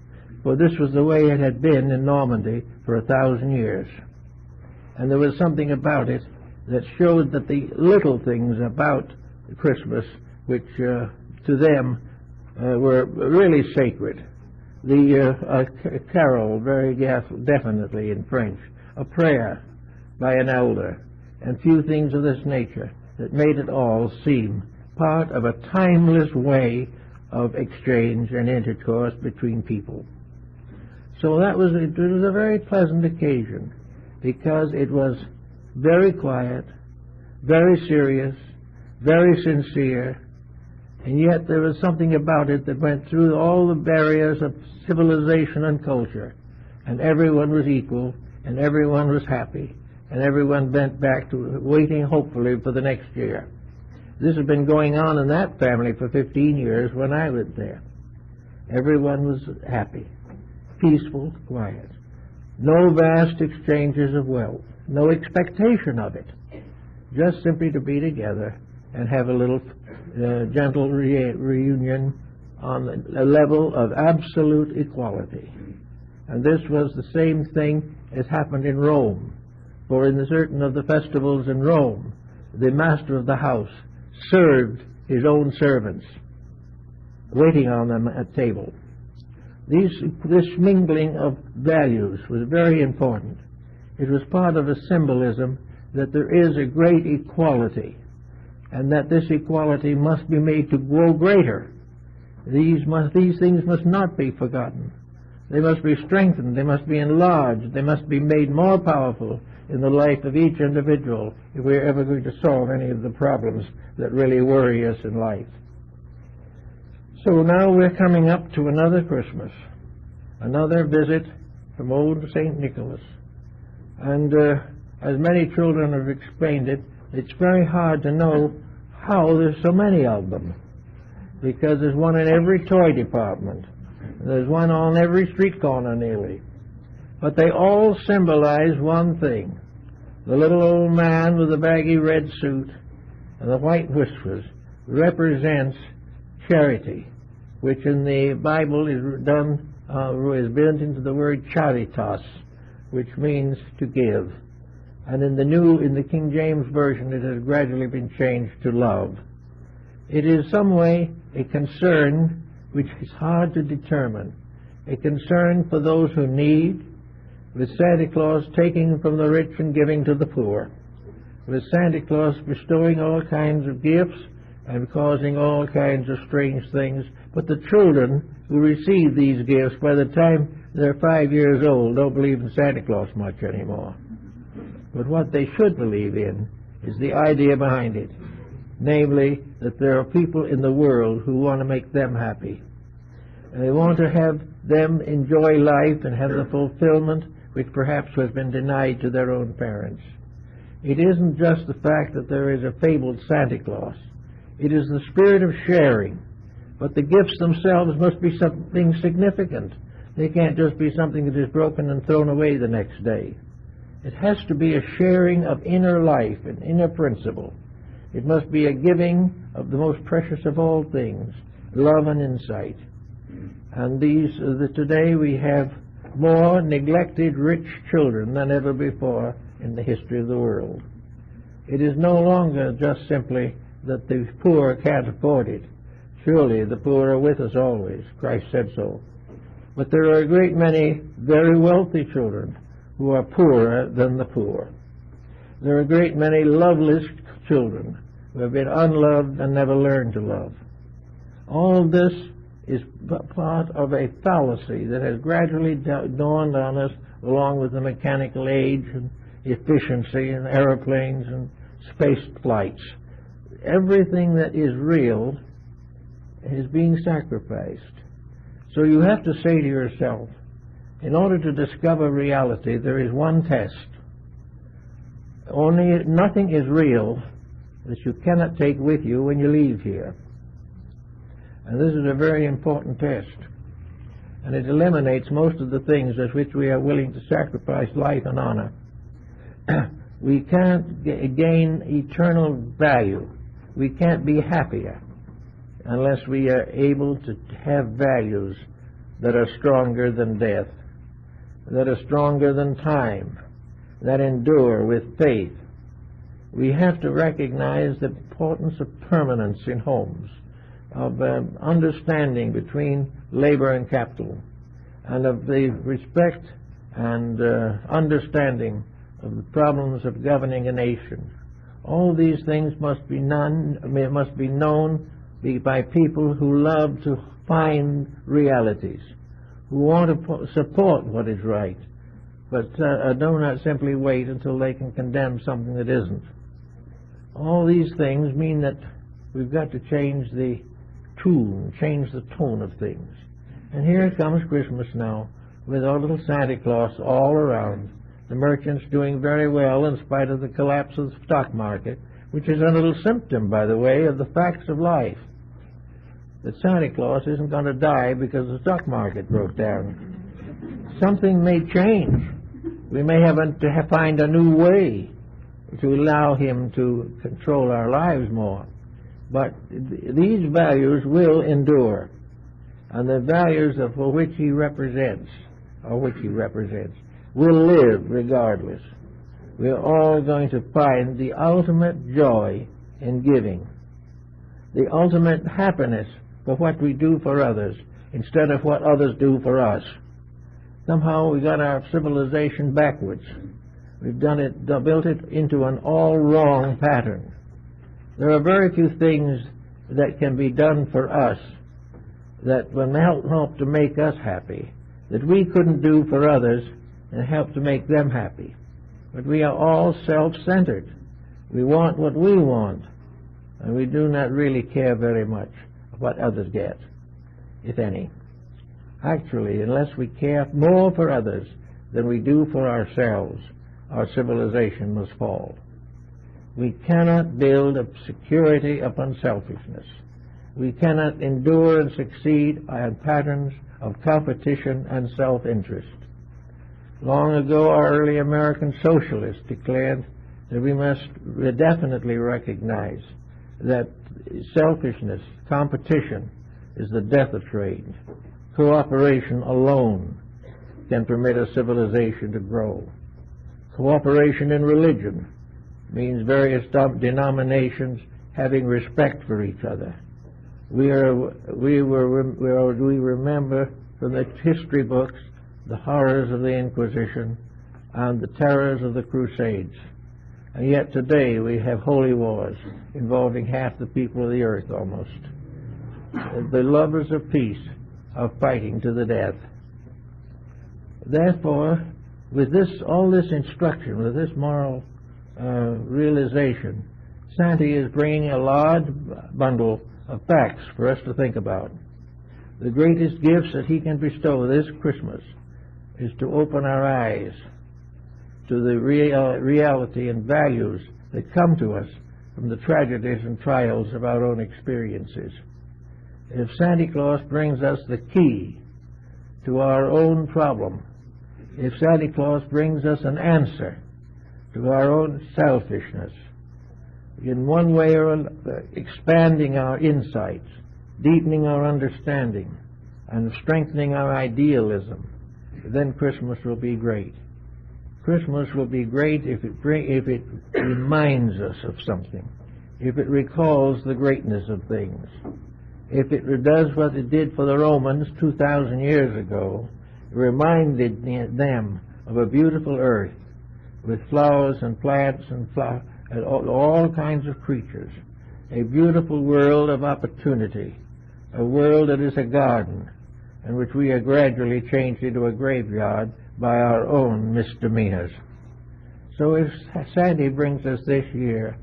Speaker 1: for this was the way it had been in Normandy for 1,000 years. And there was something about it that showed that the little things about Christmas, which to them were really sacred. A carol, very definitely in French, a prayer by an elder, and few things of this nature that made it all seem part of a timeless way of exchange and intercourse between people. So it was a very pleasant occasion, because it was very quiet, very serious, very sincere, and yet there was something about it that went through all the barriers of civilization and culture, and everyone was equal, and everyone was happy, and everyone bent back to waiting hopefully for the next year. This has been going on in that family for 15 years when I lived there. Everyone was happy, peaceful, quiet. No vast exchanges of wealth, no expectation of it. Just simply to be together and have a little gentle reunion on a level of absolute equality. And this was the same thing as happened in Rome. For in certain of the festivals in Rome, the master of the house served his own servants, waiting on them at table. This mingling of values was very important. It was part of a symbolism that there is a great equality, and that this equality must be made to grow greater. These things must not be forgotten. They must be strengthened, they must be enlarged, they must be made more powerful in the life of each individual if we're ever going to solve any of the problems that really worry us in life. So now we're coming up to another Christmas, another visit from old St. Nicholas. And as many children have explained it, it's very hard to know how there's so many of them, because there's one in every toy department. There's one on every street corner nearly. But they all symbolize one thing. The little old man with the baggy red suit and the white whiskers represents charity, which in the Bible is built into the word charitas, which means to give. And in the King James Version, it has gradually been changed to love. It is some way a concern which is hard to determine, a concern for those who need, with Santa Claus taking from the rich and giving to the poor, with Santa Claus bestowing all kinds of gifts and causing all kinds of strange things, but the children who receive these gifts by the time they're 5 years old don't believe in Santa Claus much anymore. But what they should believe in is the idea behind it, namely that there are people in the world who want to make them happy. And they want to have them enjoy life and have the fulfillment which perhaps has been denied to their own parents. It isn't just the fact that there is a fabled Santa Claus. It is the spirit of sharing. But the gifts themselves must be something significant. They can't just be something that is broken and thrown away the next day. It has to be a sharing of inner life and inner principle. It must be a giving of the most precious of all things, love and insight. And today we have more neglected rich children than ever before in the history of the world. It is no longer just simply that the poor can't afford it. Surely the poor are with us always. Christ said so. But there are a great many very wealthy children who are poorer than the poor. There are a great many loveless children who have been unloved and never learned to love. All this is part of a fallacy that has gradually dawned on us along with the mechanical age and efficiency and aeroplanes and space flights. Everything that is real is being sacrificed. So you have to say to yourself, in order to discover reality, there is one test. Nothing is real that you cannot take with you when you leave here. And this is a very important test. And it eliminates most of the things as which we are willing to sacrifice life and honor. We can't gain eternal value. We can't be happier unless we are able to have values that are stronger than death, that are stronger than time, that endure with faith. We have to recognize the importance of permanence in homes, of understanding between labor and capital, and of the respect and understanding of the problems of governing a nation. All these things must be known by people who love to find realities, who want to support what is right, but do not simply wait until they can condemn something that isn't. All these things mean that we've got to change the tune, change the tone of things. And here comes Christmas now, with our little Santa Claus all around. The merchants doing very well in spite of the collapse of the stock market, which is a little symptom, by the way, of the facts of life. That Santa Claus isn't going to die because the stock market broke down. Something may change. We may have to find a new way to allow him to control our lives more. But these values will endure. And the values for which he represents, will live regardless. We're all going to find the ultimate joy in giving, the ultimate happiness for what we do for others instead of what others do for us. Somehow we got our civilization backwards. We've built it into an all wrong pattern. There are very few things that can be done for us that will help to make us happy, that we couldn't do for others and help to make them happy. But we are all self-centered. We want what we want, and we do not really care very much what others get, if any. Actually, unless we care more for others than we do for ourselves, our civilization must fall. We cannot build a security upon selfishness. We cannot endure and succeed on patterns of competition and self-interest. Long ago, our early American socialists declared that we must definitely recognize that selfishness, competition, is the death of trade. Cooperation alone can permit a civilization to grow. Cooperation in religion means various denominations having respect for each other. We remember from the history books the horrors of the Inquisition and the terrors of the Crusades. And yet today we have holy wars involving half the people of the earth almost. The lovers of peace are fighting to the death. Therefore, with all this instruction, with this moral realization, Santa is bringing a large bundle of facts for us to think about. The greatest gifts that he can bestow this Christmas is to open our eyes to the reality and values that come to us from the tragedies and trials of our own experiences. If Santa Claus brings us the key to our own problem, if Santa Claus brings us an answer to our own selfishness, in one way or another, expanding our insights, deepening our understanding, and strengthening our idealism, then Christmas will be great. Christmas will be great if it reminds us of something, if it recalls the greatness of things, if it does what it did for the Romans 2,000 years ago, reminded them of a beautiful earth with flowers and plants and all kinds of creatures, a beautiful world of opportunity, a world that is a garden, and which we are gradually changed into a graveyard by our own misdemeanors. So if Santa brings us this year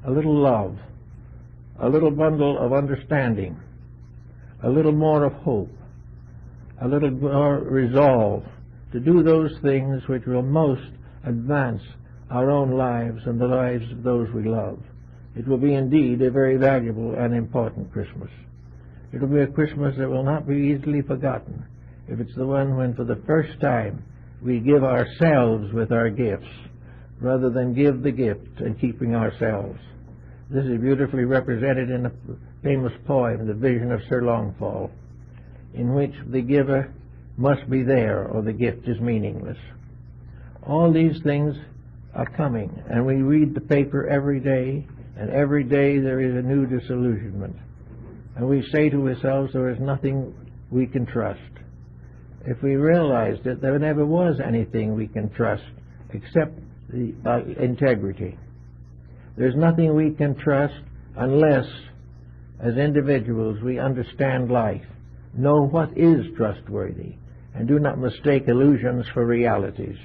Speaker 1: a little love, a little bundle of understanding, a little more of hope, a little more resolve to do those things which will most advance our own lives and the lives of those we love, it will be indeed a very valuable and important Christmas. It will be a Christmas that will not be easily forgotten if it's the one when for the first time we give ourselves with our gifts rather than give the gift and keeping ourselves. This is beautifully represented in a famous poem, The Vision of Sir Longfall, in which the giver must be there or the gift is meaningless. All these things are coming, and we read the paper every day, and every day there is a new disillusionment. And we say to ourselves, there is nothing we can trust. If we realized that there never was anything we can trust except the integrity. There's nothing we can trust unless, as individuals, we understand life, know what is trustworthy, and do not mistake illusions for realities,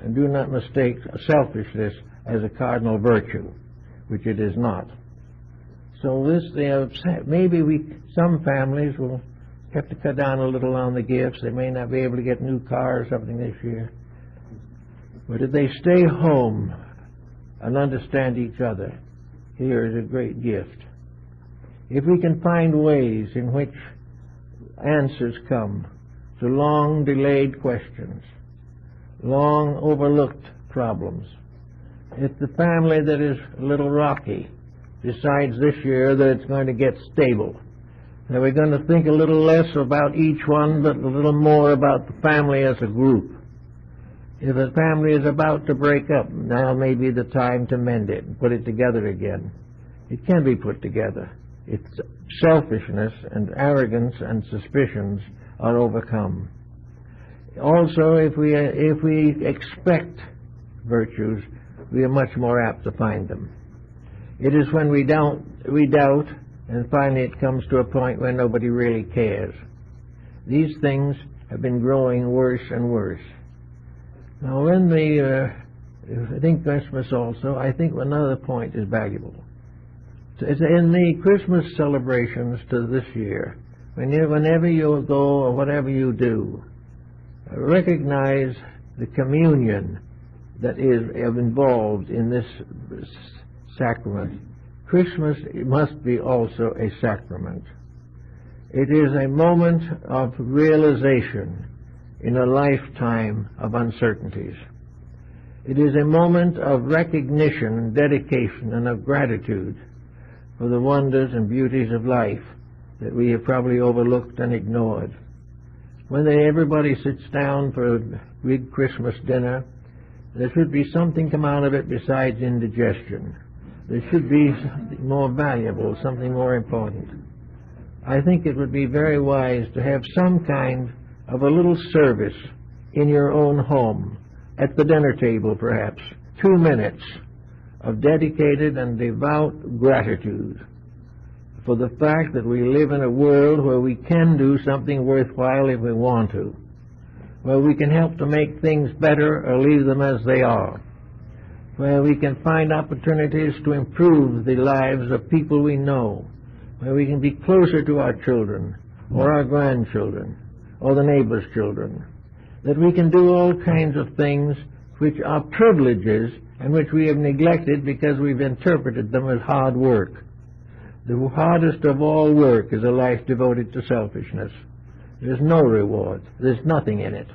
Speaker 1: and do not mistake selfishness as a cardinal virtue, which it is not. So this, maybe some families will have to cut down a little on the gifts. They may not be able to get new cars or something this year. But if they stay home and understand each other, here is a great gift. If we can find ways in which answers come to long delayed questions, long overlooked problems, if the family that is a little rocky decides this year that it's going to get stable, that we're going to think a little less about each one but a little more about the family as a group. If a family is about to break up, now may be the time to mend it and put it together again. It can be put together. Its selfishness and arrogance and suspicions are overcome. Also, if we expect virtues, we are much more apt to find them. It is when we doubt, and finally it comes to a point where nobody really cares. These things have been growing worse and worse. Now, when I think Christmas also, I think another point is valuable. In the Christmas celebrations to this year, whenever you go or whatever you do, recognize the communion that is involved in this sacrament. Christmas must be also a sacrament. It is a moment of realization in a lifetime of uncertainties. It is a moment of recognition and dedication and of gratitude for the wonders and beauties of life that we have probably overlooked and ignored. When everybody sits down for a big Christmas dinner, there should be something come out of it besides indigestion. There should be something more valuable, something more important. I think it would be very wise to have some kind of a little service in your own home, at the dinner table perhaps, 2 minutes of dedicated and devout gratitude for the fact that we live in a world where we can do something worthwhile if we want to, where we can help to make things better or leave them as they are, where we can find opportunities to improve the lives of people we know, where we can be closer to our children or our grandchildren or the neighbor's children, that we can do all kinds of things which are privileges and which we have neglected because we've interpreted them as hard work. The hardest of all work is a life devoted to selfishness. There's no reward. There's nothing in it.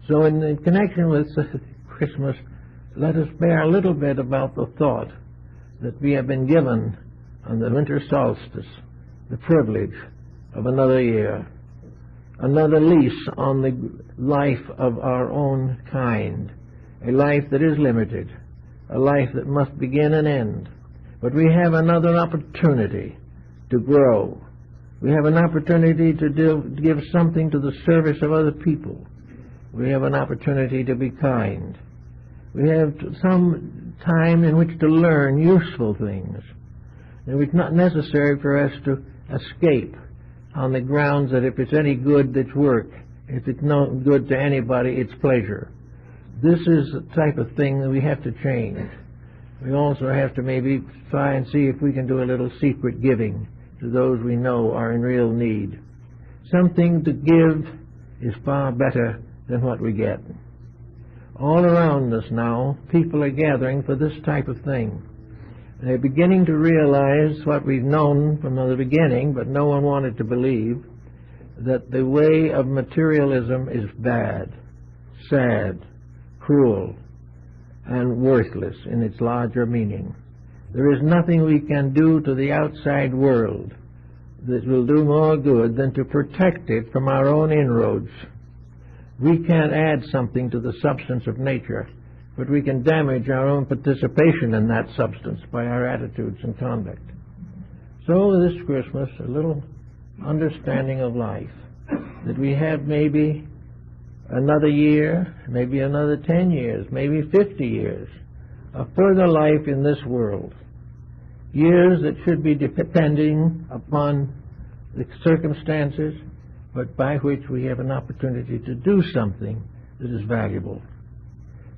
Speaker 1: So in connection with Christmas, let us bear a little bit about the thought that we have been given on the winter solstice the privilege of another year, another lease on the life of our own kind, a life that is limited, a life that must begin and end. But we have another opportunity to grow. We have an opportunity to give something to the service of other people. We have an opportunity to be kind. We have some time in which to learn useful things. And it's not necessary for us to escape on the grounds that if it's any good, it's work. If it's no good to anybody, it's pleasure. This is the type of thing that we have to change. We also have to maybe try and see if we can do a little secret giving to those we know are in real need. Something to give is far better than what we get. All around us now, people are gathering for this type of thing. They're beginning to realize what we've known from the beginning, but no one wanted to believe, that the way of materialism is bad, sad, cruel, and worthless in its larger meaning. There is nothing we can do to the outside world that will do more good than to protect it from our own inroads. We can't add something to the substance of nature, but we can damage our own participation in that substance by our attitudes and conduct. So this Christmas, a little understanding of life, that we have maybe another year, maybe another 10 years, maybe 50 years of further life in this world, years that should be depending upon the circumstances, but by which we have an opportunity to do something that is valuable,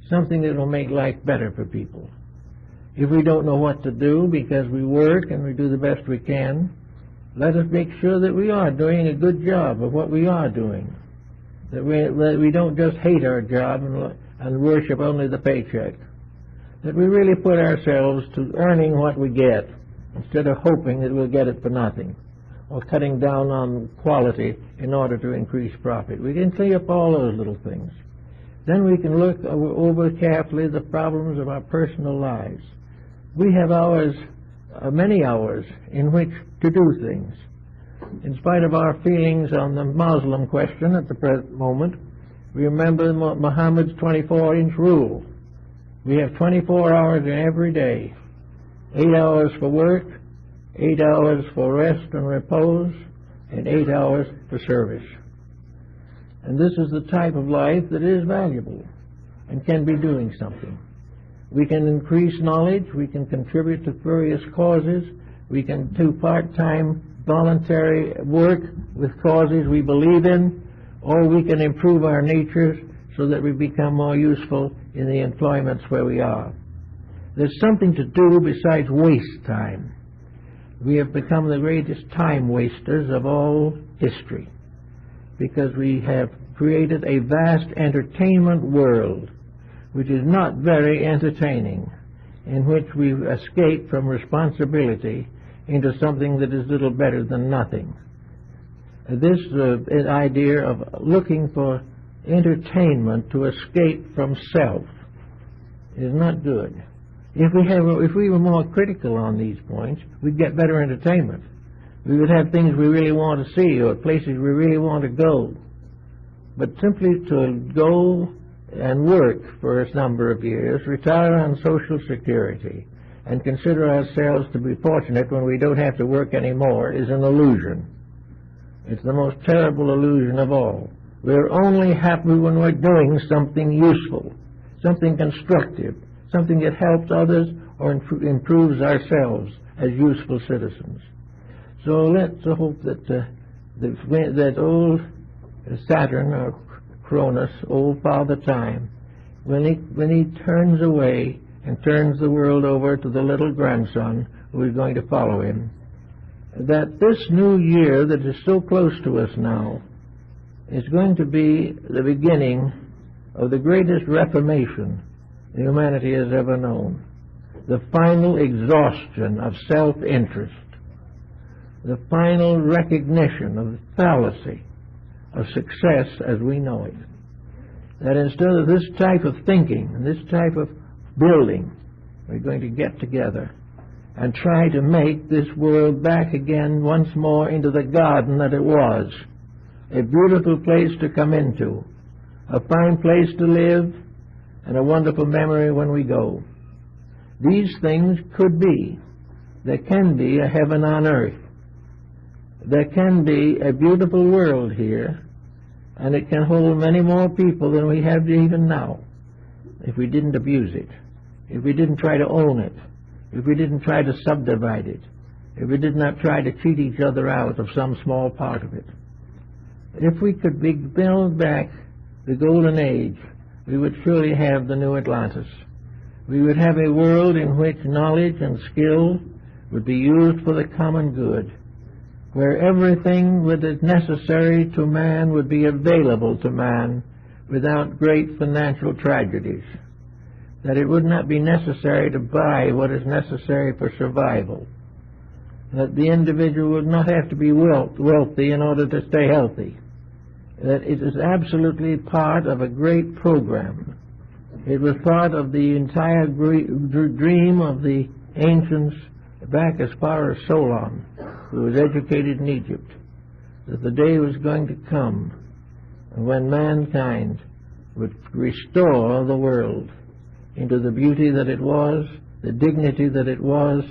Speaker 1: something that will make life better for people. If we don't know what to do because we work and we do the best we can, let us make sure that we are doing a good job of what we are doing, that we don't just hate our job and worship only the paycheck, that we really put ourselves to earning what we get instead of hoping that we'll get it for nothing or cutting down on quality in order to increase profit. We can clean up all those little things. Then we can look over carefully the problems of our personal lives. We have hours, many hours, in which to do things. In spite of our feelings on the Muslim question at the present moment, we remember Muhammad's 24-inch rule. We have 24 hours in every day, 8 hours for work, 8 hours for rest and repose, and 8 hours for service. And this is the type of life that is valuable and can be doing something. We can increase knowledge, we can contribute to various causes, we can do part-time voluntary work with causes we believe in, or we can improve our natures so that we become more useful in the employments where we are. There's something to do besides waste time. We have become the greatest time wasters of all history because we have created a vast entertainment world which is not very entertaining, in which we escape from responsibility into something that is little better than nothing. This idea of looking for entertainment to escape from self is not good. If we were more critical on these points, we'd get better entertainment. We would have things we really want to see or places we really want to go. But simply to go and work for a number of years, retire on Social Security, and consider ourselves to be fortunate when we don't have to work anymore is an illusion. It's the most terrible illusion of all. We're only happy when we're doing something useful, something constructive, something that helps others or improves ourselves as useful citizens. So let's hope that old Saturn or Cronus, old Father Time, when he turns away and turns the world over to the little grandson who is going to follow him, that this new year that is so close to us now is going to be the beginning of the greatest reformation humanity has ever known, the final exhaustion of self-interest, the final recognition of the fallacy of success as we know it. That instead of this type of thinking and this type of building, we're going to get together and try to make this world back again once more into the garden that it was, a beautiful place to come into, a fine place to live, and a wonderful memory when we go. These things could be. There can be a heaven on earth. There can be a beautiful world here, and it can hold many more people than we have even now if we didn't abuse it, if we didn't try to own it, if we didn't try to subdivide it, if we did not try to cheat each other out of some small part of it. If we could build back the golden age, we would surely have the new Atlantis. We would have a world in which knowledge and skill would be used for the common good, where everything that is necessary to man would be available to man without great financial tragedies, that it would not be necessary to buy what is necessary for survival, that the individual would not have to be wealthy in order to stay healthy, that it is absolutely part of a great program. It was part of the entire dream of the ancients back as far as Solon, who was educated in Egypt, that the day was going to come when mankind would restore the world into the beauty that it was, the dignity that it was,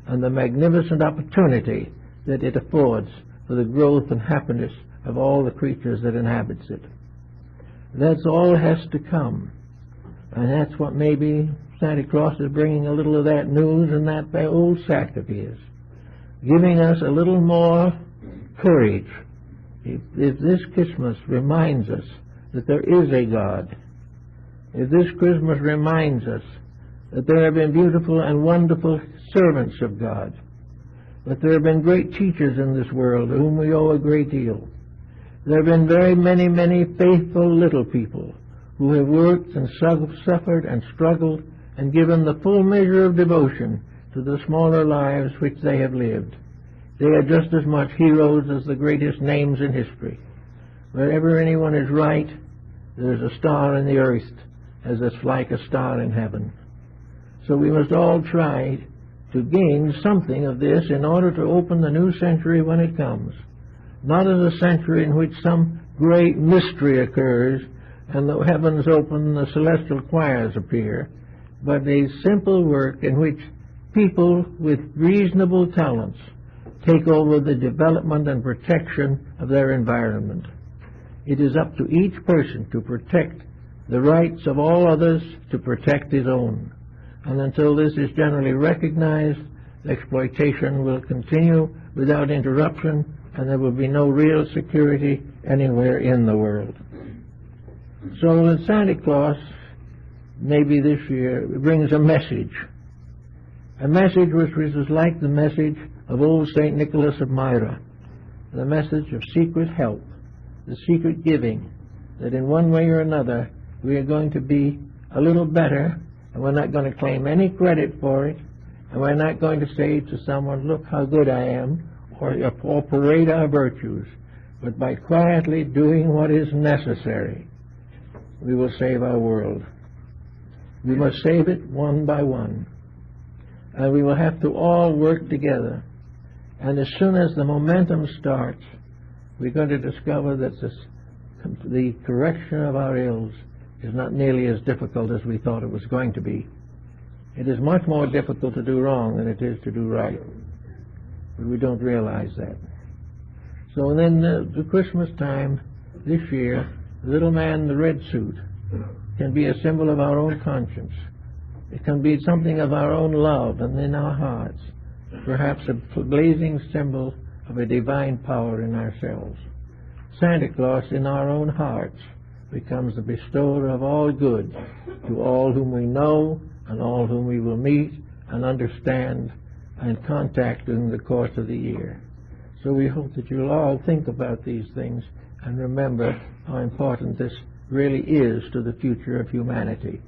Speaker 1: and the magnificent opportunity that it affords for the growth and happiness of all the creatures that inhabits it. That's all has to come, and that's what maybe Santa Claus is bringing a little of that news in that old sack of his, giving us a little more courage. If this Christmas reminds us that there is a God, if this Christmas reminds us that there have been beautiful and wonderful servants of God, that there have been great teachers in this world to whom we owe a great deal, there have been very many, many faithful little people who have worked and suffered and struggled and given the full measure of devotion to the smaller lives which they have lived. They are just as much heroes as the greatest names in history. Wherever anyone is right, there is a star in the earth as it's like a star in heaven. So we must all try to gain something of this in order to open the new century when it comes. Not as a century in which some great mystery occurs and the heavens open and the celestial choirs appear, but a simple work in which people with reasonable talents take over the development and protection of their environment. It is up to each person to protect the rights of all others, to protect his own. And until this is generally recognized, exploitation will continue without interruption, and there will be no real security anywhere in the world. So that Santa Claus, maybe this year, brings a message which is like the message of old St. Nicholas of Myra, the message of secret help, the secret giving, that in one way or another we are going to be a little better, and we're not going to claim any credit for it, and we're not going to say to someone, look how good I am, or parade our virtues, but by quietly doing what is necessary, we will save our world. We must save it one by one, and we will have to all work together. And as soon as the momentum starts, we're going to discover that the correction of our ills is not nearly as difficult as we thought it was going to be. It is much more difficult to do wrong than it is to do right, but we don't realize that. So then the Christmas time this year, the little man in the red suit can be a symbol of our own conscience. It can be something of our own love and in our hearts, perhaps a blazing symbol of a divine power in ourselves. Santa Claus in our own hearts becomes the bestower of all good to all whom we know and all whom we will meet and understand and contact during the course of the year. So we hope that you'll all think about these things and remember how important this really is to the future of humanity.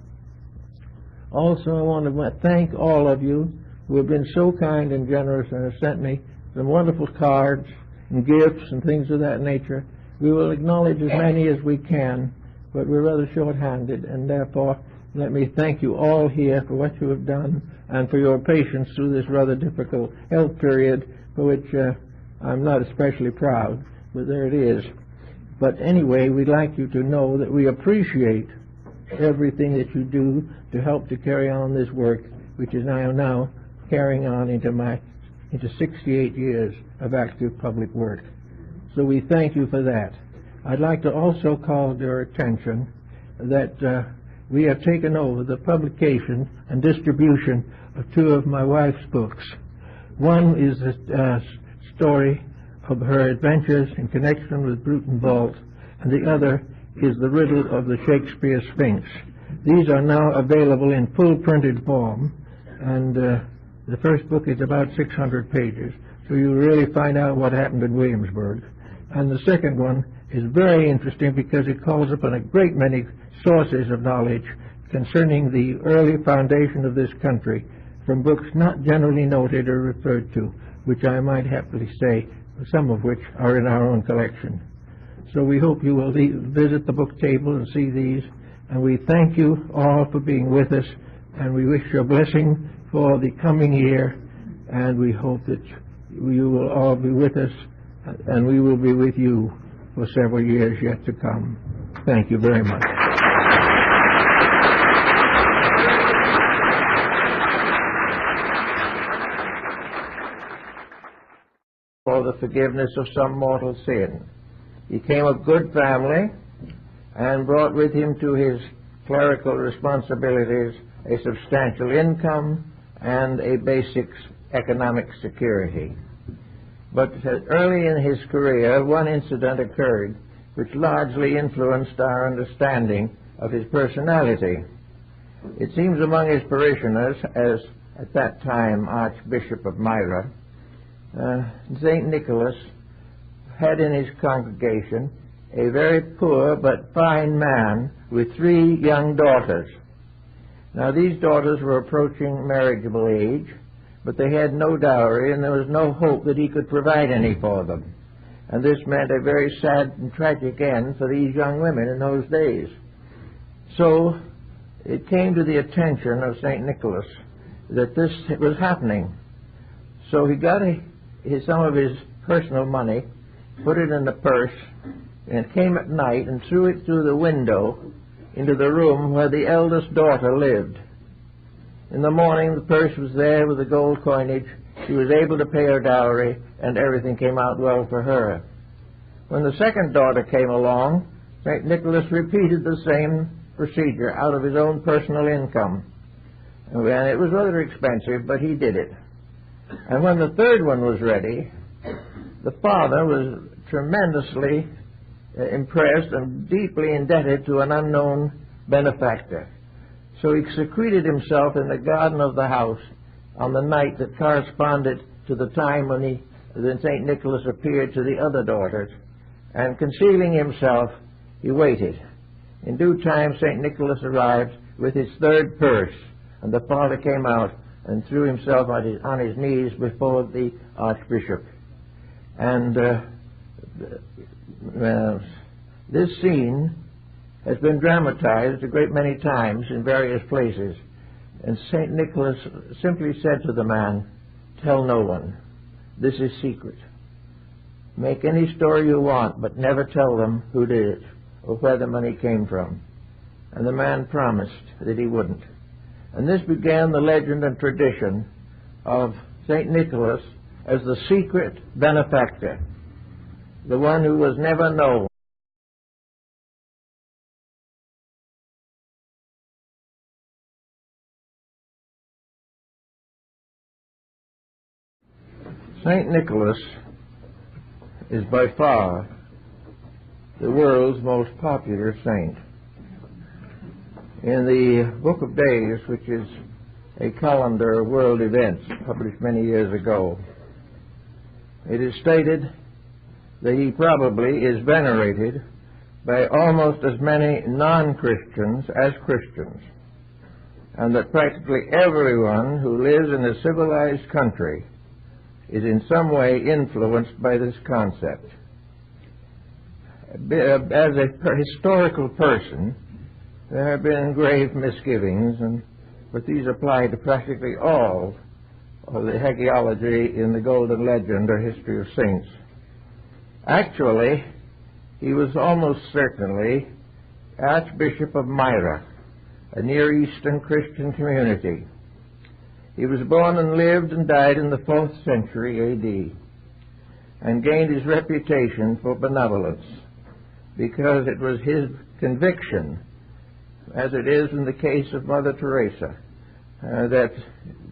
Speaker 1: Also, I want to thank all of you who have been so kind and generous and have sent me some wonderful cards and gifts and things of that nature. We will acknowledge as many as we can, but we're rather short-handed, and therefore let me thank you all here for what you have done and for your patience through this rather difficult health period, for which I'm not especially proud, but there it is. But anyway, we'd like you to know that we appreciate everything that you do to help to carry on this work, which is now carrying on into 68 years of active public work. So we thank you for that. I'd like to also call your attention that we have taken over the publication and distribution of two of my wife's books. One is a story of her adventures in connection with Bruton Vault, and the other is the riddle of the Shakespeare Sphinx. These are now available in full printed form, and the first book is about 600 pages, so you really find out what happened in Williamsburg. And the second one is very interesting because it calls upon a great many sources of knowledge concerning the early foundation of this country from books not generally noted or referred to, which I might happily say, some of which are in our own collection. So we hope you will visit the book table and see these, and we thank you all for being with us, and we wish you a blessing for the coming year, and we hope that you will all be with us, and we will be with you for several years yet to come. Thank you very much. For the forgiveness of some mortal sin. He came of good family and brought with him to his clerical responsibilities, a substantial income, and a basic economic security. But early in his career, one incident occurred which largely influenced our understanding of his personality. It seems among his parishioners, as at that time Archbishop of Myra, St. Nicholas had in his congregation a very poor but fine man with 3 young daughters. Now these daughters were approaching marriageable age, but they had no dowry, and there was no hope that he could provide any for them. And this meant a very sad and tragic end for these young women in those days. So it came to the attention of St. Nicholas that this was happening. So he got some of his personal money, put it in the purse, and came at night and threw it through the window into the room where the eldest daughter lived. In the morning, the purse was there with the gold coinage. She was able to pay her dowry, and everything came out well for her. When the second daughter came along, St. Nicholas repeated the same procedure out of his own personal income. And it was rather expensive, but he did it. And when the third one was ready, the father was tremendously impressed and deeply indebted to an unknown benefactor. So he secreted himself in the garden of the house on the night that corresponded to the time when St. Nicholas appeared to the other daughters, and concealing himself, he waited. In due time, St. Nicholas arrived with his third purse, and the father came out and threw himself on his knees before the Archbishop. And this scene has been dramatized a great many times in various places. And St. Nicholas simply said to the man, "Tell no one. This is secret. Make any story you want, but never tell them who did it or where the money came from." And the man promised that he wouldn't. And this began the legend and tradition of St. Nicholas as the secret benefactor, the one who was never known. St. Nicholas is by far the world's most popular saint. In the Book of Days, which is a calendar of world events published many years ago, it is stated that he probably is venerated by almost as many non-Christians as Christians, and that practically everyone who lives in a civilized country is in some way influenced by this concept. As a historical person, there have been grave misgivings, but these apply to practically all of the hagiology in the Golden Legend or History of Saints. Actually, he was almost certainly Archbishop of Myra, a Near Eastern Christian community. He was born and lived and died in the 4th century A.D. and gained his reputation for benevolence because it was his conviction, as it is in the case of Mother Teresa, that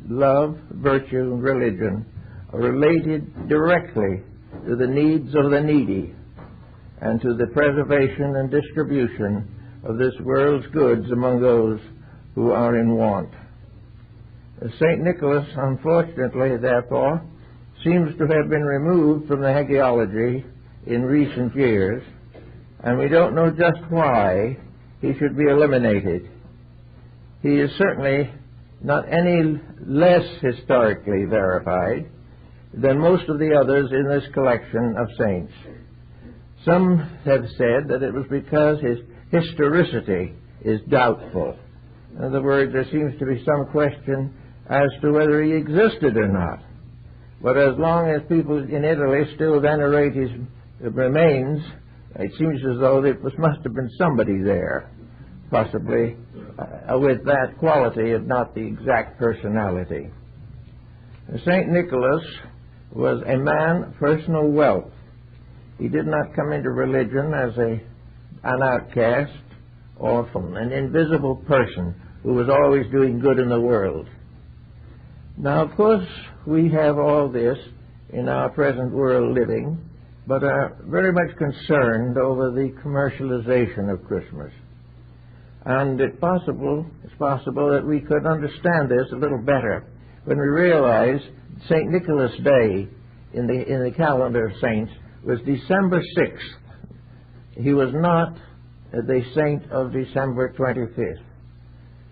Speaker 1: love, virtue, and religion are related directly to the needs of the needy and to the preservation and distribution of this world's goods among those who are in want. St. Nicholas, unfortunately, therefore, seems to have been removed from the hagiology in recent years, and we don't know just why he should be eliminated. He is certainly not any less historically verified than most of the others in this collection of saints. Some have said that it was because his historicity is doubtful. In other words, there seems to be some question as to whether he existed or not. But as long as people in Italy still venerate his remains, it seems as though it must have been somebody there, possibly with that quality, if not the exact personality. St. Nicholas was a man of personal wealth. He did not come into religion as an outcast or from an invisible person who was always doing good in the world. Now, of course, we have all this in our present world living, but are very much concerned over the commercialization of Christmas. And it's possible that we could understand this a little better when we realize St. Nicholas Day in the calendar of saints was December 6th. He was not the saint of December 25th.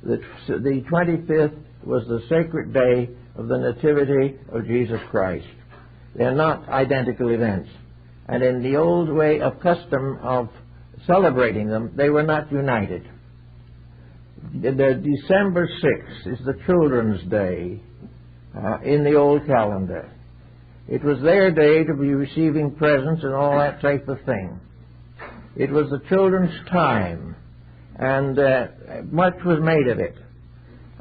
Speaker 1: The 25th was the sacred day of the Nativity of Jesus Christ. They are not identical events. And in the old way of custom of celebrating them, they were not united. The December 6th is the Children's Day in the old calendar. It was their day to be receiving presents and all that type of thing. It was the children's time, and much was made of it.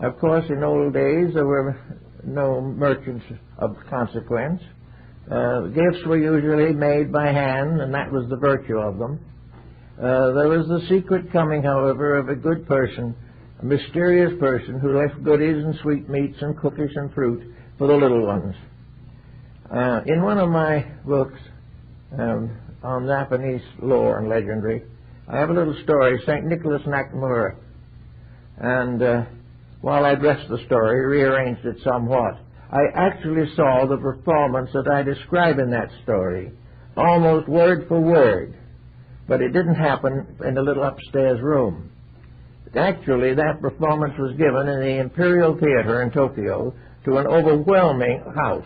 Speaker 1: Of course, in old days, there were no merchants of consequence. Gifts were usually made by hand, and that was the virtue of them. There was the secret coming, however, of a good person, a mysterious person who left goodies and sweetmeats and cookies and fruit for the little ones. In one of my books on Japanese lore and legendary, I have a little story, St. Nicholas Nakamura. And while I dressed the story, rearranged it somewhat, I actually saw the performance that I describe in that story, almost word for word. But it didn't happen in the little upstairs room. Actually, that performance was given in the Imperial Theater in Tokyo to an overwhelming house.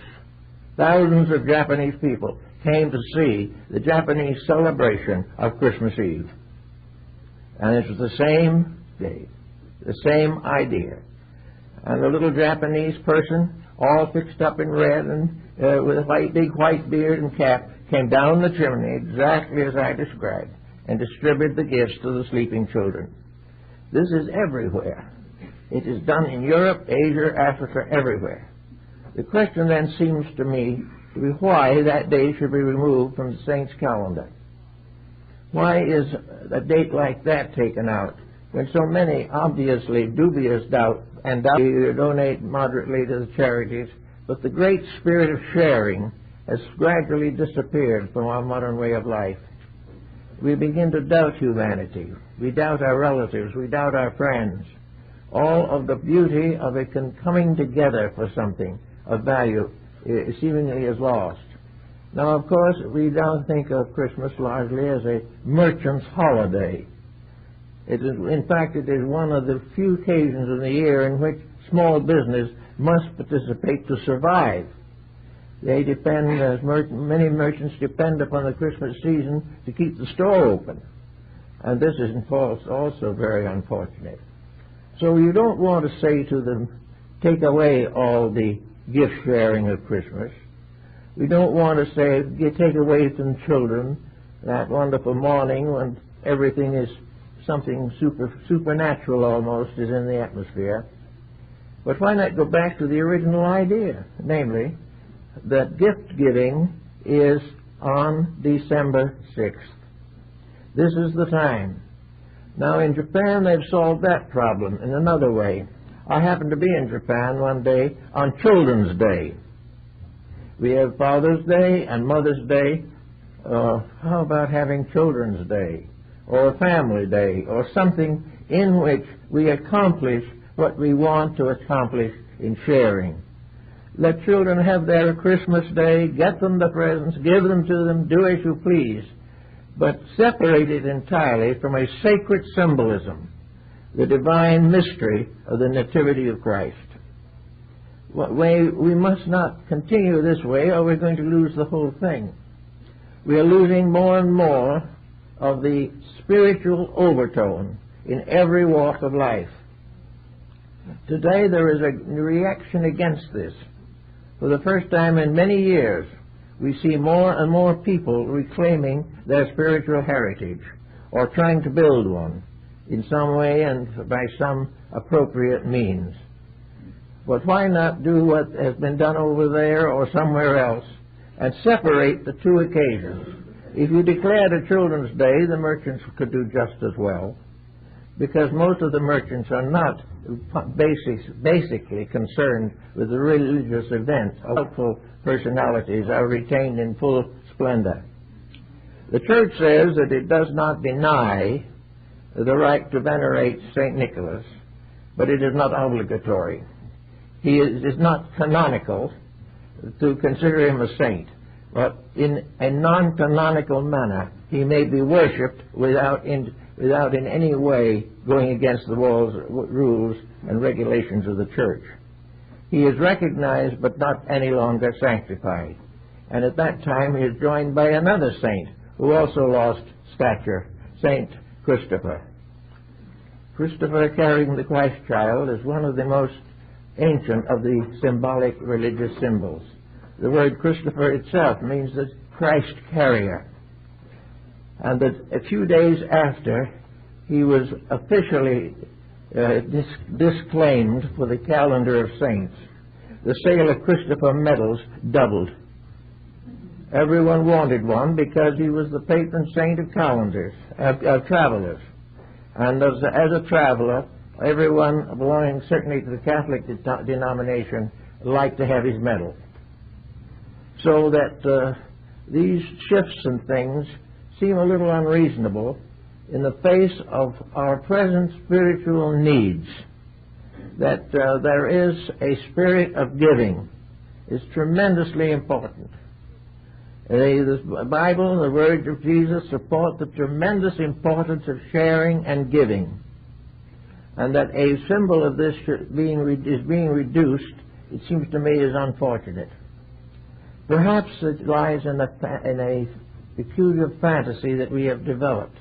Speaker 1: Thousands of Japanese people came to see the Japanese celebration of Christmas Eve. And it was the same day, the same idea. And the little Japanese person, all fixed up in red and with a big white beard and cap, came down the chimney exactly as I described and distributed the gifts to the sleeping children. This is everywhere. It is done in Europe, Asia, Africa, everywhere. The question then seems to me to be why that day should be removed from the saint's calendar. Why is a date like that taken out when so many obviously dubious doubt donate moderately to the charities, but the great spirit of sharing has gradually disappeared from our modern way of life? We begin to doubt humanity. We doubt our relatives. We doubt our friends. All of the beauty of it coming together for something of value seemingly is lost. Now, of course, we don't think of Christmas largely as a merchant's holiday. In fact, it is one of the few occasions in the year in which small business must participate to survive. They depend, as many merchants depend upon the Christmas season to keep the store open. And this is also very unfortunate. So you don't want to say to them, take away all the gift sharing of Christmas. We don't want to say, take away from children that wonderful morning when everything is something supernatural almost is in the atmosphere. But why not go back to the original idea, namely, that gift giving is on December 6th. This is the time. Now, in Japan, they've solved that problem in another way. I happened to be in Japan one day on Children's Day. We have Father's Day and Mother's Day. How about having Children's Day or Family Day or something in which we accomplish what we want to accomplish in sharing? Let children have their Christmas Day, get them the presents, give them to them, do as you please, but separate it entirely from a sacred symbolism, the divine mystery of the Nativity of Christ. We must not continue this way or we're going to lose the whole thing. We are losing more and more of the spiritual overtone in every walk of life. Today there is a reaction against this. For the first time in many years, we see more and more people reclaiming their spiritual heritage or trying to build one in some way and by some appropriate means. But why not do what has been done over there or somewhere else and separate the two occasions? If you declared a Children's Day, the merchants could do just as well. because most of the merchants are not basically concerned with the religious events. Helpful personalities are retained in full splendor. The Church says that it does not deny the right to venerate St. Nicholas, but it is not obligatory. He is not canonical to consider him a saint, but in a non-canonical manner he may be worshipped without in any way going against the rules and regulations of the Church. He is recognized but not any longer sanctified. And at that time he is joined by another saint who also lost stature, Saint Christopher. Christopher carrying the Christ child is one of the most ancient of the symbolic religious symbols. The word Christopher itself means the Christ carrier. And that a few days after he was officially disclaimed for the calendar of saints, the sale of Christopher medals doubled. Everyone wanted one because he was the patron saint of travelers. And as a traveler, everyone belonging certainly to the Catholic denomination liked to have his medal. So that these shifts and things seem a little unreasonable in the face of our present spiritual needs. That there is a spirit of giving is tremendously important. The Bible, the words of Jesus, support the tremendous importance of sharing and giving. And that a symbol of this is being reduced, it seems to me, is unfortunate. Perhaps it lies in a peculiar fantasy that we have developed,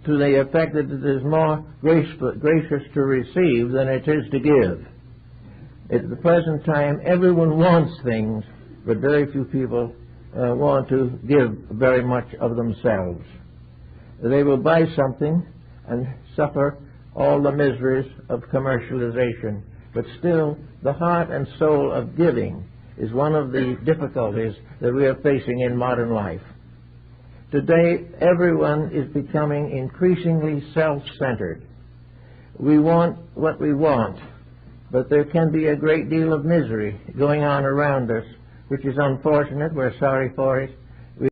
Speaker 1: to the effect that it is more gracious to receive than it is to give. At the present time, everyone wants things, but very few people want to give very much of themselves. They will buy something and suffer all the miseries of commercialization, but still the heart and soul of giving is one of the difficulties that we are facing in modern life. Today, everyone is becoming increasingly self-centered. We want what we want, but there can be a great deal of misery going on around us, which is unfortunate. We're sorry for it,